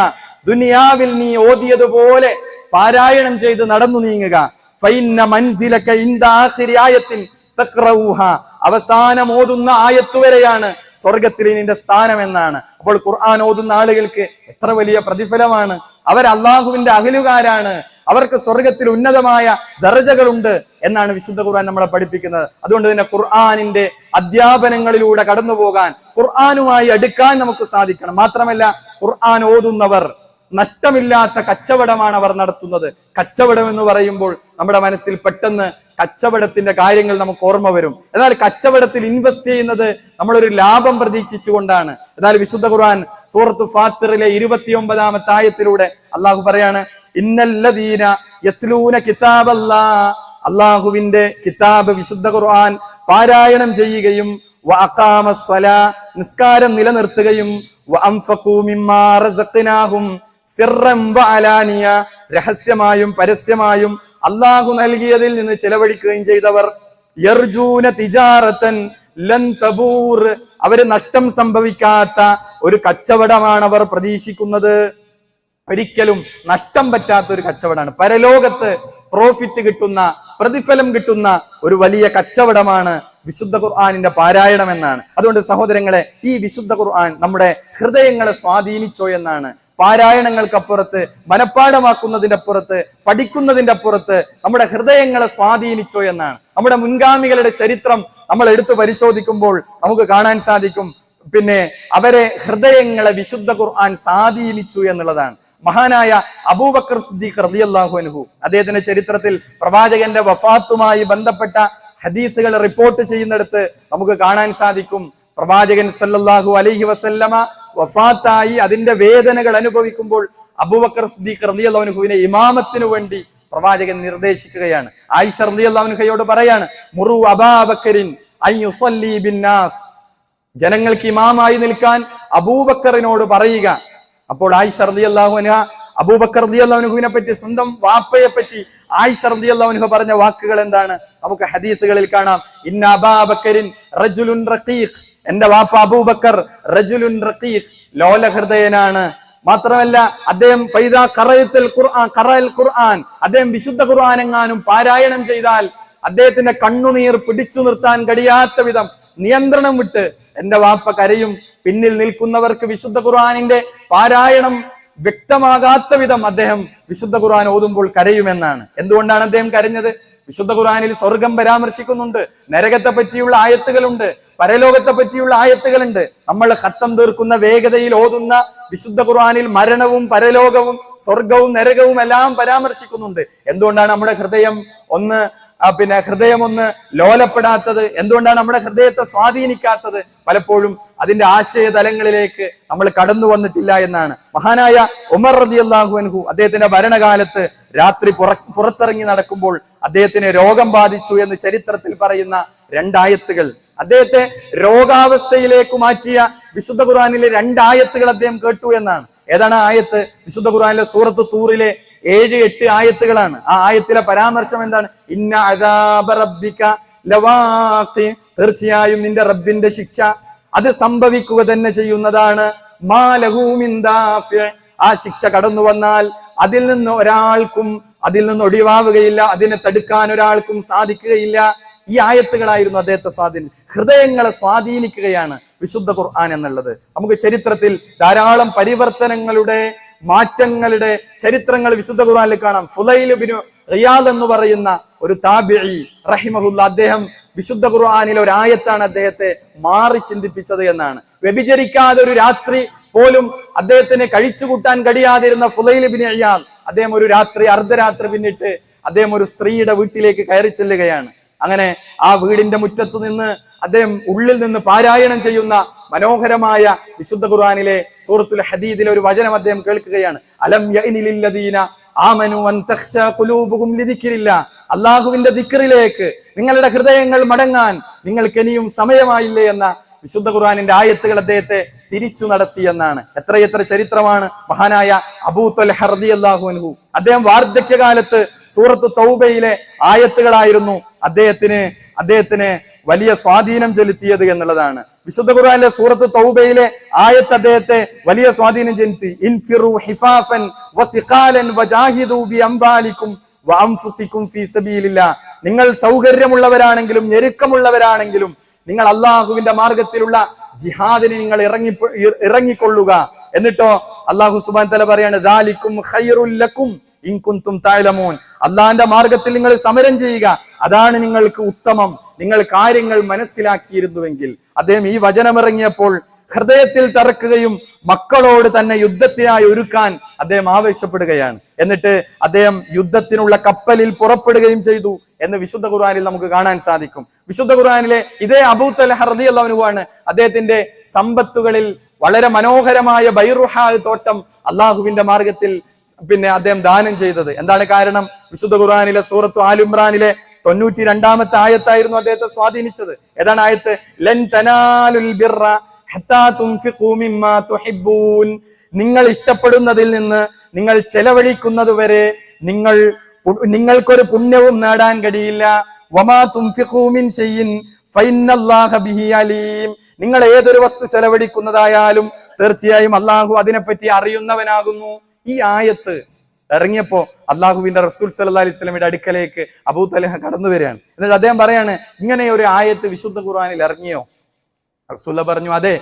ദുനിയാവിൽ നീ ഓതിയതുപോലെ പാരായണം ചെയ്ത് നടന്നു നീങ്ങുക. ഫൈന്ന മൻസിലക ഇൻദ ആഖിരി ആയത്തിൻ തഖറഊഹ, അവസാനം ഓതുന്ന ആയത്ത് വരെയാണ് സ്വർഗത്തിൽ നിന്റെ സ്ഥാനം എന്നാണ്. അപ്പോൾ ഖുർആൻ ഓതുന്ന ആളുകൾക്ക് എത്ര വലിയ പ്രതിഫലമാണ്. അവർ അള്ളാഹുവിന്റെ അഹ്ലുകാരാണ്, അവർക്ക് സ്വർഗത്തിൽ ഉന്നതമായ ദർജകളുണ്ട് എന്നാണ് വിശുദ്ധ ഖുർആൻ നമ്മളെ പഠിപ്പിക്കുന്നത്. അതുകൊണ്ട് തന്നെ ഖുർആനിന്റെ അധ്യാപനങ്ങളിലൂടെ കടന്നു പോകാൻ, ഖുർആനുമായി അടുക്കാൻ നമുക്ക് സാധിക്കണം. മാത്രമല്ല, ഖുർആൻ ഓതുന്നവർ നഷ്ടമില്ലാത്ത കച്ചവടമാണ് അവർ നടത്തുന്നത്. കച്ചവടം എന്ന് പറയുമ്പോൾ നമ്മുടെ മനസ്സിൽ പെട്ടെന്ന് കച്ചവടത്തിന്റെ കാര്യങ്ങൾ നമുക്ക് ഓർമ്മ വരും. എന്നാൽ കച്ചവടത്തിൽ ഇൻവെസ്റ്റ് ചെയ്യുന്നത് നമ്മളൊരു ലാഭം പ്രതീക്ഷിച്ചുകൊണ്ടാണ്. എന്നാൽ വിശുദ്ധ ഖുർആൻ സൂറത്ത് ഫാത്തിറിലെ 29-ാമത്തെ ആയത്തിലൂടെ അള്ളാഹു പറയാണ്, ഇന്നല്ലദീന യത്ലൂന കിതാബല്ലാഹ്, അള്ളാഹുവിന്റെ കിതാബ് വിശുദ്ധ ഖുർആൻ പാരായണം ചെയ്യുകയും വഅഖാമസ്സലാ, നിസ്കാരം നിലനിർത്തുകയും വഅൻഫഖൂ മിമ്മാ റസഖ്നാഹും സിർറൻ വഅലാനിയ, രഹസ്യമായും പരസ്യമായും അള്ളാഹു നൽകിയതിൽ നിന്ന് ചെലവഴിക്കുകയും ചെയ്തവർ, യർജൂന തിജാറതൻ ലൻ തബൂർ, അവര് നഷ്ടം സംഭവിക്കാത്ത ഒരു കച്ചവടമാണ് അവർ പ്രതീക്ഷിക്കുന്നത്. ഒരിക്കലും നഷ്ടം പറ്റാത്ത ഒരു കച്ചവടമാണ്. പരലോകത്ത് പ്രോഫിറ്റ് കിട്ടുന്ന, പ്രതിഫലം കിട്ടുന്ന ഒരു വലിയ കച്ചവടമാണ് വിശുദ്ധ ഖുർആനിന്റെ പാരായണം എന്നാണ്. അതുകൊണ്ട് സഹോദരങ്ങളെ, ഈ വിശുദ്ധ ഖുർആൻ നമ്മുടെ ഹൃദയങ്ങളെ സ്വാധീനിച്ചോ എന്നാണ്. പാരായണങ്ങൾക്കപ്പുറത്ത്, മനഃപ്പാഠമാക്കുന്നതിന്റെ അപ്പുറത്ത്, പഠിക്കുന്നതിന്റെ അപ്പുറത്ത് നമ്മുടെ ഹൃദയങ്ങളെ സ്വാധീനിച്ചോ എന്നാണ്. നമ്മുടെ മുൻഗാമികളുടെ ചരിത്രം നമ്മൾ എടുത്തു പരിശോധിക്കുമ്പോൾ നമുക്ക് കാണാൻ സാധിക്കും, പിന്നെ അവരെ ഹൃദയങ്ങളെ വിശുദ്ധ ഖുർആൻ സ്വാധീനിച്ചു എന്നുള്ളതാണ്. മഹാനായ അബൂബക്കർ സിദ്ദീഖ് റളിയല്ലാഹു അൻഹു, അദ്ദേഹത്തിന്റെ ചരിത്രത്തിൽ പ്രവാചകന്റെ വഫാത്തുമായി ബന്ധപ്പെട്ട ഹദീസുകൾ റിപ്പോർട്ട് ചെയ്യുന്നിടത്ത് നമുക്ക് കാണാൻ സാധിക്കും, പ്രവാചകൻ സല്ലല്ലാഹു അലൈഹി വസല്ലമ വഫാത്തായി അതിന്റെ വേദനകൾ അനുഭവിക്കുമ്പോൾ അബൂബക്കർ സിദ്ദീഖ് റളിയല്ലാഹു അൻഹുവിനെ ഇമാമത്തിനു വേണ്ടി പ്രവാചകൻ നിർദ്ദേശിക്കുകയാണ്. ആയിഷ റളിയല്ലാഹു അൻഹയോട് പറയാണ്, മുറു അബൂബക്കറിൻ അൻ യുസല്ലി ബിന്നാസ്, ജനങ്ങൾക്ക് ഇമാമായി നിൽക്കാൻ അബൂബക്കറിനോട് പറയുക. അപ്പോൾ ആയിഷ റളിയല്ലാഹു അൻഹ അബൂബക്കർ റളിയല്ലാഹു അൻഹുവിനെ പറ്റി, സ്വന്തം വാപ്പയെ പറ്റി ആയിഷ റളിയല്ലാഹു അൻഹ പറഞ്ഞ വാക്കുകൾ എന്താണ് നമുക്ക് ഹദീസുകളിൽ കാണാം. ഇന്ന അബൂബക്കറിൻ റജുലുൻ റഖീഖ്, എന്റെ വാപ്പ അബൂബക്കർ റജുലുൻ റഖീഖ്, ലോലഹൃദയനാണ്. മാത്രമല്ല അദ്ദേഹം ഫൈദാ ഖറഅത്തുൽ ഖുർആൻ ഖറഅൽ ഖുർആൻ, അദ്ദേഹം വിശുദ്ധ ഖുർആൻ എങ്ങാനും പാരായണം ചെയ്താൽ അദ്ദേഹത്തിന്റെ കണ്ണുനീർ പിടിച്ചു നിർത്താൻ കഴിയാത്ത വിധം നിയന്ത്രണം വിട്ട് എന്റെ വാപ്പ കരയും. പിന്നിൽ നിൽക്കുന്നവർക്ക് വിശുദ്ധ ഖുർആനിന്റെ പാരായണം വ്യക്തമാകാത്ത വിധം അദ്ദേഹം വിശുദ്ധ ഖുർആൻ ഓതുമ്പോൾ കരയുമെന്നാണ്. എന്തുകൊണ്ടാണ് അദ്ദേഹം കരഞ്ഞത്? വിശുദ്ധ ഖുർആനിൽ സ്വർഗം പരാമർശിക്കുന്നുണ്ട്, നരകത്തെ പറ്റിയുള്ള ആയത്തുകളുണ്ട്, പരലോകത്തെ പറ്റിയുള്ള ആയത്തുകളുണ്ട്. നമ്മൾ ഖത്തം തീർക്കുന്ന വേഗതയിൽ ഓതുന്ന വിശുദ്ധ ഖുർആനിൽ മരണവും പരലോകവും സ്വർഗവും നരകവും എല്ലാം പരാമർശിക്കുന്നുണ്ട്. എന്തുകൊണ്ടാണ് നമ്മുടെ ഹൃദയം ഒന്ന് ലോലപ്പെടാത്തത്? എന്തുകൊണ്ടാണ് നമ്മുടെ ഹൃദയത്തെ സ്വാധീനിക്കാത്തത്? പലപ്പോഴും അതിന്റെ ആശയ തലങ്ങളിലേക്ക് നമ്മൾ കടന്നു വന്നിട്ടില്ല എന്നാണ്. മഹാനായ ഉമർ റളിയല്ലാഹു അൻഹു അദ്ദേഹത്തിന്റെ ഭരണകാലത്ത് രാത്രി പുറത്തിറങ്ങി നടക്കുമ്പോൾ അദ്ദേഹത്തിന് രോഗം ബാധിച്ചു എന്ന് ചരിത്രത്തിൽ പറയുന്ന രണ്ടായത്തുകൾ, അദ്ദേഹത്തെ രോഗാവസ്ഥയിലേക്ക് മാറ്റിയ വിശുദ്ധ ഖുർആനിലെ രണ്ടായത്തുകൾ അദ്ദേഹം കേട്ടു എന്നാണ്. ഏതാണ് ആയത്ത്? വിശുദ്ധ ഖുർആനിലെ സൂറത്ത് തൂറിലെ 7-8 ആയത്തുകളാണ്. ആ ആയത്തിലെ പരാമർശം എന്താണ്? ഇന്ന അദാബ റബ്ബിക ലവാഖി, തീർച്ചയായും നിന്റെ റബ്ബിന്റെ ശിക്ഷ അത് സംഭവിക്കുക തന്നെ ചെയ്യുന്നതാണ്. മാ ലഹു മിൻ ദാഫി, ആ ശിക്ഷ കടന്നു വന്നാൽ അതിൽ നിന്ന് ഒഴിവാവുകയില്ല, അതിനെ തടുക്കാൻ ഒരാൾക്കും സാധിക്കുകയില്ല. ഈ ആയത്തുകളായിരുന്നു അദ്ദേഹത്തെ ഹൃദയങ്ങളെ സ്വാധീനിക്കുകയാണ് വിശുദ്ധ ഖുർആൻ എന്നുള്ളത്. നമുക്ക് ചരിത്രത്തിൽ ധാരാളം പരിവർത്തനങ്ങളുടെ, മാറ്റങ്ങളുടെ ചരിത്രങ്ങൾ വിശുദ്ധ ഖുർആനിൽ കാണാം. ഫുലൈൽ ഇബ്നു റിയാദ് എന്ന് പറയുന്ന ഒരു താബിഈ റഹിമഹുല്ലാ, അദ്ദേഹം വിശുദ്ധ ഖുർആനിലെ ഒരു ആയത്താണ് അദ്ദേഹത്തെ മാറി ചിന്തിപ്പിച്ചത് എന്നാണ്. വ്യഭിചരിക്കാതെ ഒരു രാത്രി പോലും അദ്ദേഹത്തിന് കഴിച്ചുകൂട്ടാൻ കഴിയാതിരുന്ന ഫുലൈൽ ഇബ്നു റിയാദ്, അദ്ദേഹം ഒരു രാത്രി, അർദ്ധരാത്രി പിന്നിട്ട് അദ്ദേഹം ഒരു സ്ത്രീയുടെ വീട്ടിലേക്ക് കയറി ചെല്ലുകയാണ്. അങ്ങനെ ആ വീടിന്റെ മുറ്റത്തു നിന്ന് അദ്ദേഹം ഉള്ളിൽ നിന്ന് പാരായണം ചെയ്യുന്ന മനോഹരമായ വിശുദ്ധ ഖുർആനിലെ സൂറത്തുൽ ഹദീദിലെ ഒരു വചനം അദ്ദേഹം കേൾക്കുകയാണ്. അലം യഅനി ലില്ലദീന ആമനു അൻ തഖ്ശാ ഖുലൂബുഹും ലിദിക്രില്ലാ, അല്ലാഹുവിന്റെ ദിക്റിലേക്ക് നിങ്ങളുടെ ഹൃദയങ്ങൾ മടങ്ങാൻ നിങ്ങൾക്ക് ഇനിയും സമയമായില്ലേ എന്ന വിശുദ്ധ ഖുർആനിന്റെ ആയത്തുകൾ അദ്ദേഹത്തെ തിരിച്ചു നടത്തി എന്നാണ്. എത്രയെത്ര ചരിത്രമാണ്. മഹാനായ അബൂ ത്വൽഹ റളിയല്ലാഹു അൻഹു, അദ്ദേഹം വാർദ്ധക്യകാലത്ത് സൂറത്ത് തൗബയിലെ ആയത്തുകളായിരുന്നു അദ്ദേഹത്തിന് വലിയ സ്വാധീനം ചെലുത്തിയത് എന്നുള്ളതാണ്. വിശുദ്ധ ഖുർആനിലെ സൂറത്ത് തൗബയിലെ ആയത്ത് അദ്ദേഹത്തെ വലിയ സ്വാധീനം ചെലുത്തി. ഇൻഫിറു ഹിഫാഫൻ വസിഖാലൻ വജാഹിദു ബിഅംവാലികും വഅൻഫുസികും ഫീ സബീലില്ലാ, നിങ്ങൾ സൗകര്യമുള്ളവരാണെങ്കിലും ഞെരുക്കമുള്ളവരാണെങ്കിലും നിങ്ങൾ അള്ളാഹുവിന്റെ മാർഗത്തിലുള്ള ജിഹാദിന് നിങ്ങൾ ഇറങ്ങിക്കൊള്ളുക. എന്നിട്ടോ അള്ളാഹു സുബ്ഹാനഹു വ തആല പറയാണ്, ദാലികും ഖൈറുൽ ലക്കും ഇൻ കുൻതും തഅലമൂൻ, അള്ളാഹിന്റെ മാർഗത്തിൽ നിങ്ങൾ സമരം ചെയ്യുക, അതാണ് നിങ്ങൾക്ക് ഉത്തമം, നിങ്ങൾ കാര്യങ്ങൾ മനസ്സിലാക്കിയിരുന്നുവെങ്കിൽ. അദ്ദേഹം ഈ വചനമിറങ്ങിയപ്പോൾ ഹൃദയത്തിൽ തറക്കുകയും മക്കളോട് തന്നെ യുദ്ധത്തിനായി ഒരുക്കാൻ അദ്ദേഹം ആവശ്യപ്പെടുകയാണ്. എന്നിട്ട് അദ്ദേഹം യുദ്ധത്തിനുള്ള കപ്പലിൽ പുറപ്പെടുകയും ചെയ്തു എന്ന് വിശുദ്ധ ഖുർആനിൽ നമുക്ക് കാണാൻ സാധിക്കും. വിശുദ്ധ ഖുർആനിലെ ഇതേ അബൂ ത്വൽഹ റളിയല്ലാഹു അൻഹു ആണ് അദ്ദേഹത്തിന്റെ സമ്പത്തുകളിൽ വളരെ മനോഹരമായ ബൈറുഹാ തോട്ടം അള്ളാഹുവിന്റെ മാർഗത്തിൽ അദ്ദേഹം ദാനം ചെയ്തത്. എന്താണ് കാരണം? വിശുദ്ധ ഖുർആനിലെ സൂറത്ത് ആൽ ഇംറാനിലെ 92-ാമത്തെ ആയത്തായിരുന്നു അദ്ദേഹത്തെ സ്വാധീനിച്ചത്. ഏതാണ് ആയത്ത്? ലൻ തനാലുൽ ബിർറ ഹത്താ തുൻഫിഖൂ മിമ്മാ തുഹിബ്ബൂൻ, നിങ്ങൾ ഇഷ്ടപ്പെടുന്നതിൽ നിന്ന് നിങ്ങൾ ചെലവഴിക്കുന്നത് വരെ നിങ്ങൾക്കൊരു പുണ്യവും നേടാൻ കഴിയില്ല. വമാ തുൻഫിഖൂ മിൻ ഷൈഇൻ ഫഇന്നല്ലാഹ ബിഹി അലീം. നിങ്ങൾ ഏതൊരു വസ്തു ചെലവഴിക്കുന്നതായാലും തീർച്ചയായും അള്ളാഹു അതിനെപ്പറ്റി അറിയുന്നവനാകുന്നു. ഈ ആയത്ത് ഇറങ്ങിയപ്പോ അള്ളാഹുവിന്റെ റസൂൽ സല്ലല്ലാഹു അലൈഹി വസല്ലമയുടെ അടുക്കലേക്ക് അബൂ തൽഹ കടന്നു വരികയാണ്. എന്നിട്ട് അദ്ദേഹം പറയാണ്, ഇങ്ങനെ ഒരു ആയത്ത് വിശുദ്ധ ഖുർആനിൽ ഇറങ്ങിയോ? റസൂൽ പറഞ്ഞു, അതെ.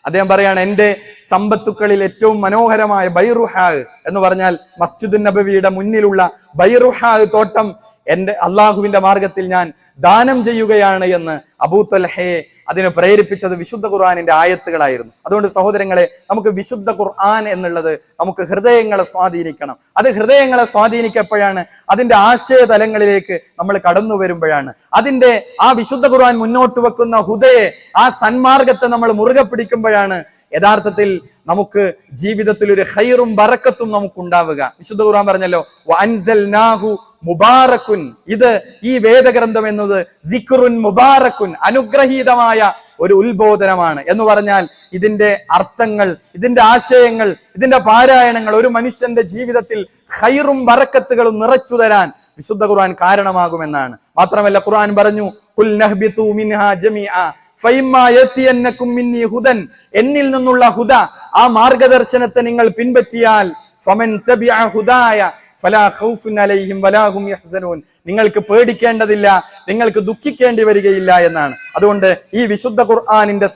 അദ്ദേഹം പറയാണ്, എന്റെ സമ്പത്തുക്കളിൽ ഏറ്റവും മനോഹരമായ ബൈറുഹാ എന്ന് പറഞ്ഞാൽ മസ്ജിദുൻ നബവിയുടെ മുന്നിലുള്ള ബൈറുഹാ തോട്ടം എന്റെ അള്ളാഹുവിന്റെ മാർഗത്തിൽ ഞാൻ ദാനം ചെയ്യുകയാണ് എന്ന് അബൂ തൽഹയെ അതിനെ പ്രേരിപ്പിച്ചത് വിശുദ്ധ ഖുർആനിന്റെ ആയത്തുകളായിരുന്നു. അതുകൊണ്ട് സഹോദരങ്ങളെ, നമുക്ക് വിശുദ്ധ ഖുർആൻ എന്നുള്ളത് നമുക്ക് ഹൃദയങ്ങളെ സ്വാധീനിക്കണം. അത് ഹൃദയങ്ങളെ സ്വാധീനിക്കപ്പോഴാണ്, അതിന്റെ ആശയതലങ്ങളിലേക്ക് നമ്മൾ കടന്നു വരുമ്പോഴാണ്, അതിന്റെ ആ വിശുദ്ധ ഖുർആൻ മുന്നോട്ട് വെക്കുന്ന ഹുദയെ, ആ സന്മാർഗത്തെ നമ്മൾ മുറുകെ പിടിക്കുമ്പോഴാണ് യഥാർത്ഥത്തിൽ നമുക്ക് ജീവിതത്തിൽ ഒരു ഖൈറും ബറക്കത്തും നമുക്ക് ഉണ്ടാവുക. വിശുദ്ധ ഖുർആൻ പറഞ്ഞല്ലോ, വഅൻസൽനാഹു മുബാറക്കുൻ. ഇത് ഈ വേദഗ്രന്ഥം എന്നത് ദിക്റുൻ മുബാറക്കുൻ, അനുഗ്രഹീതമായ ഒരു ഉത്ബോധനമാണ് എന്ന് പറഞ്ഞാൽ ഇതിന്റെ അർത്ഥങ്ങൾ, ഇതിന്റെ ആശയങ്ങൾ, ഇതിന്റെ പാരായണങ്ങൾ ഒരു മനുഷ്യന്റെ ജീവിതത്തിൽ ഖൈറും ബറക്കത്തുകളും നിറച്ചു തരാൻ വിശുദ്ധ ഖുർആൻ കാരണമാകുമെന്നാണ്. മാത്രമല്ല ഖുർആൻ പറഞ്ഞു, ഖുൽ നഹ്ബിതു മിൻഹാ ജമീഅ ഫഇമ്മാ യതിയന്നകും മിന്നി ഹുദൻ. എന്നിൽ നിന്നുള്ള ഹുദ, ആ മാർഗദർശനത്തെ നിങ്ങൾ പിൻപറ്റിയാൽ ഫമൻ തബിഅ ഹുദായ ഫലാ ഖൗഫുൻ അലൈഹിം വലാ ഹും യഹ്സനൂൻ. നിങ്ങൾക്ക് പേടിക്കേണ്ടതില്ല, നിങ്ങൾക്ക് ദുഃഖിക്കേണ്ടി വരികയില്ല എന്നാണ്. അതുകൊണ്ട് ഈ വിശുദ്ധ ഖുർആനിന്റെ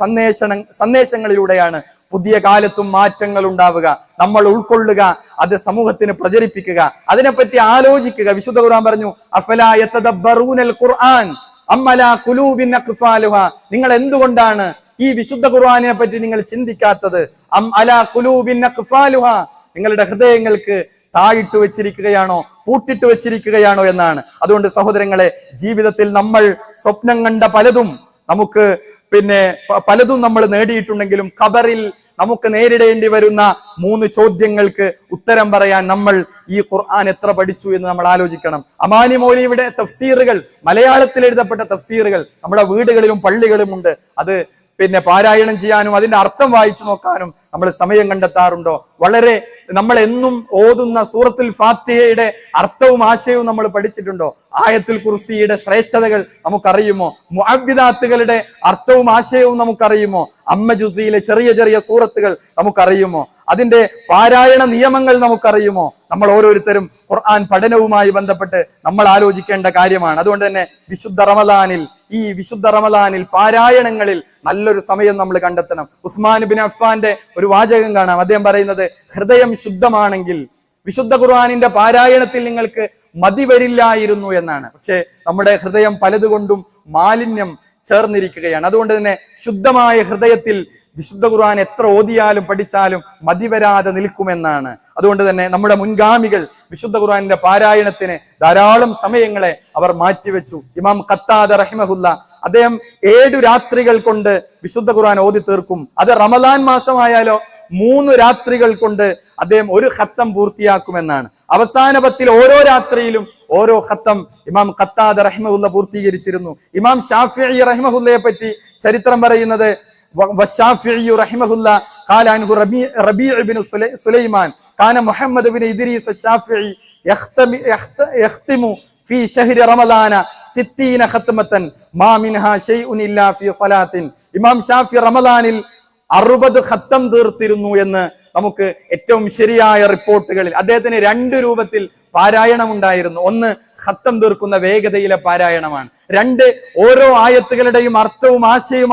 സന്ദേശങ്ങളിലൂടെയാണ് പുതിയ കാലത്തും മാറ്റങ്ങൾ ഉണ്ടാവുക. നമ്മൾ ഉൾക്കൊള്ളുക, അത് സമൂഹത്തിന് പ്രചരിപ്പിക്കുക, അതിനെപ്പറ്റി ആലോചിക്കുക. വിശുദ്ധ ഖുർആൻ പറഞ്ഞു, അഫലാ യതദബ്ബറൂനൽ ഖുർആൻ അം അലാ ഖുലൂബിൻ അഖ്ഫാലുഹാ. നിങ്ങൾ എന്തുകൊണ്ടാണ് ഈ വിശുദ്ധ ഖുർആനിനെ പറ്റി നിങ്ങൾ ചിന്തിക്കാത്തത്? അം അലാ ഖുലൂബിൻ അഖ്ഫാലുഹാ, നിങ്ങളുടെ ഹൃദയങ്ങൾക്ക് താഴിട്ട് വെച്ചിരിക്കുകയാണോ, പൂട്ടിട്ട് വെച്ചിരിക്കുകയാണോ എന്നാണ്. അതുകൊണ്ട് സഹോദരങ്ങളെ, ജീവിതത്തിൽ നമ്മൾ സ്വപ്നം കണ്ട പലതും നമുക്ക് പലതും നമ്മൾ നേടിയിട്ടുണ്ടെങ്കിലും ഖബറിൽ നമുക്ക് നേരിടേണ്ടി വരുന്ന 3 ചോദ്യങ്ങൾക്ക് ഉത്തരം പറയാൻ നമ്മൾ ഈ ഖുർആൻ എത്ര പഠിച്ചു എന്ന് നമ്മൾ ആലോചിക്കണം. അമാനി മൗലവിയുടെ തഫ്സീറുകൾ, മലയാളത്തിൽ എഴുതപ്പെട്ട തഫ്സീറുകൾ നമ്മുടെ വീടുകളിലും പള്ളികളിലും ഉണ്ട്. അത് പാരായണം ചെയ്യാനും അതിന്റെ അർത്ഥം വായിച്ചു നോക്കാനും നമ്മൾ സമയം കണ്ടെത്താറുണ്ടോ? വളരെ നമ്മൾ എന്നും ഓതുന്ന സൂറത്തുൽ ഫാത്തിഹയുടെ അർത്ഥവും ആശയവും നമ്മൾ പഠിച്ചിട്ടുണ്ടോ? ആയത്തുൽ കുർസിയുടെ ശ്രേഷ്ഠതകൾ നമുക്കറിയുമോ? മുഅവ്വിദാത്തുകളുടെ അർത്ഥവും ആശയവും നമുക്കറിയുമോ? അമ്മ ജുസിയിലെ ചെറിയ ചെറിയ സൂറത്തുകൾ നമുക്കറിയുമോ? അതിന്റെ പാരായണ നിയമങ്ങൾ നമുക്കറിയുമോ? നമ്മൾ ഓരോരുത്തരും ഖുർആൻ പഠനവുമായി ബന്ധപ്പെട്ട് നമ്മൾ ആലോചിക്കേണ്ട കാര്യമാണ്. അതുകൊണ്ട് തന്നെ വിശുദ്ധ റമദാനിൽ പാരായണങ്ങളിൽ നല്ലൊരു സമയം നമ്മൾ കണ്ടെത്തണം. ഉസ്മാൻ ബിൻ അഫ്ഫാന്റെ ഒരു വാചകം കാണാം. അദ്ദേഹം പറയുന്നത്, ഹൃദയം ശുദ്ധമാണെങ്കിൽ വിശുദ്ധ ഖുർആനിന്റെ പാരായണത്തിൽ നിങ്ങൾക്ക് മതി വരില്ലായിരുന്നു എന്നാണ്. പക്ഷെ നമ്മുടെ ഹൃദയം പലതുകൊണ്ടും മാലിന്യം ചേർന്നിരിക്കുകയാണ്. അതുകൊണ്ട് തന്നെ ശുദ്ധമായ ഹൃദയത്തിൽ വിശുദ്ധ ഖുർആൻ എത്ര ഓതിയാലും പഠിച്ചാലും മതിവരാതെ നിൽക്കുമെന്നാണ്. അതുകൊണ്ട് തന്നെ നമ്മുടെ മുൻഗാമികൾ വിശുദ്ധ ഖുർആനിന്റെ പാരായണത്തിന് ധാരാളം സമയങ്ങളെ അവർ മാറ്റിവെച്ചു. ഇമാം ഖത്താദ റഹിമഹുല്ല, അദ്ദേഹം 7 രാത്രികൾ കൊണ്ട് വിശുദ്ധ ഖുർആൻ ഓതി തീർക്കും. അത് റമദാൻ മാസമായാലോ 3 രാത്രികൾ കൊണ്ട് അദ്ദേഹം ഒരു ഖത്തം പൂർത്തിയാക്കുമെന്നാണ്. അവസാന 10 ഓരോ രാത്രിയിലും ഓരോ ഖത്തം ഇമാം ഖത്താദ റഹിമഹുല്ല പൂർത്തീകരിച്ചിരുന്നു. ഇമാം ഷാഫിഈ റഹിമഹുല്ലയെ പറ്റി ചരിത്രം പറയുന്നത്, والشافعي رحمه الله قال عنه ربيع بن سليمان كان محمد بن إدريس الشافعي يختم في شهر رمضان 60 ختمة ما منها شيء إلا في صلاة. ഇമാം ഷാഫി റമദാനിൽ 60 ഖത്തം തീർത്തിരുന്നു എന്ന് നമുക്ക് ഏറ്റവും ശരിയായ റിപ്പോർട്ടുകളിൽ. അദ്ദേഹത്തിന് 2 രൂപത്തിൽ പാരായണം ഉണ്ടായിരുന്നു. ഒന്ന് ഖത്തം തീർക്കുന്ന വേഗതയിലെ പാരായണമാണ്. 2 ഓരോ ആയത്തുകളുടെയും അർത്ഥവും ആശയവും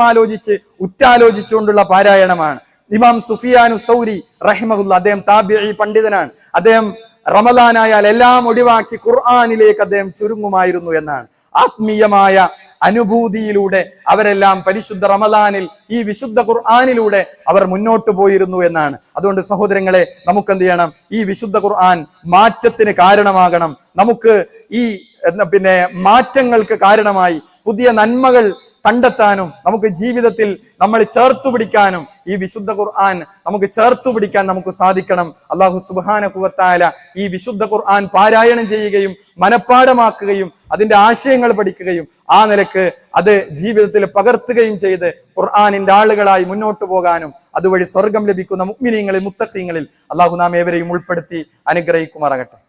ഉറ്റാലോചിച്ചുകൊണ്ടുള്ള പാരായണമാണ്. ഇമാം സുഫിയാനു സൗരി റഹിമഹുല്ല, അദ്ദേഹം താബിഈ പണ്ഡിതനാണ്. അദ്ദേഹം റമദാനായാൽ എല്ലാം ഒഴിവാക്കി ഖുർആനിലേക്ക് അദ്ദേഹം ചുരുങ്ങുമായിരുന്നു എന്നാണ്. ആത്മീയമായ അനുഭൂതിയിലൂടെ അവരെല്ലാം പരിശുദ്ധ റമദാനിൽ ഈ വിശുദ്ധ ഖുർആനിലൂടെ അവർ മുന്നോട്ട് പോയിരുന്നു എന്നാണ്. അതുകൊണ്ട് സഹോദരങ്ങളെ, നമുക്ക് എന്ത് ചെയ്യണം? ഈ വിശുദ്ധ ഖുർആൻ മാറ്റത്തിന് കാരണമാകണം. നമുക്ക് ഈ മാറ്റങ്ങൾക്ക് കാരണമായി പുതിയ നന്മകൾ കണ്ടെത്താനും നമുക്ക് ജീവിതത്തിൽ നമ്മൾ ചേർത്തുപിടിക്കാനും ഈ വിശുദ്ധ ഖുർആൻ നമുക്ക് ചേർത്തുപിടിക്കാൻ നമുക്ക് സാധിക്കണം. അല്ലാഹു സുബ്ഹാനഹു വ തആല ഈ വിശുദ്ധ ഖുർആൻ പാരായണം ചെയ്യുകയും മനഃപ്പാഠമാക്കുകയും അതിന്റെ ആശയങ്ങൾ പഠിക്കുകയും ആ നിലക്ക് അത് ജീവിതത്തിൽ പകർത്തുകയും ചെയ്ത് ഖുർആനിന്റെ ആളുകളായി മുന്നോട്ട് പോകാനും അതുവഴി സ്വർഗം ലഭിക്കുന്ന മുഅ്മിനീങ്ങളിൽ മുത്തഖീങ്ങളിൽ അല്ലാഹു നാം ഏവരെയും ഉൾപ്പെടുത്തി അനുഗ്രഹിക്കുമാറാകട്ടെ.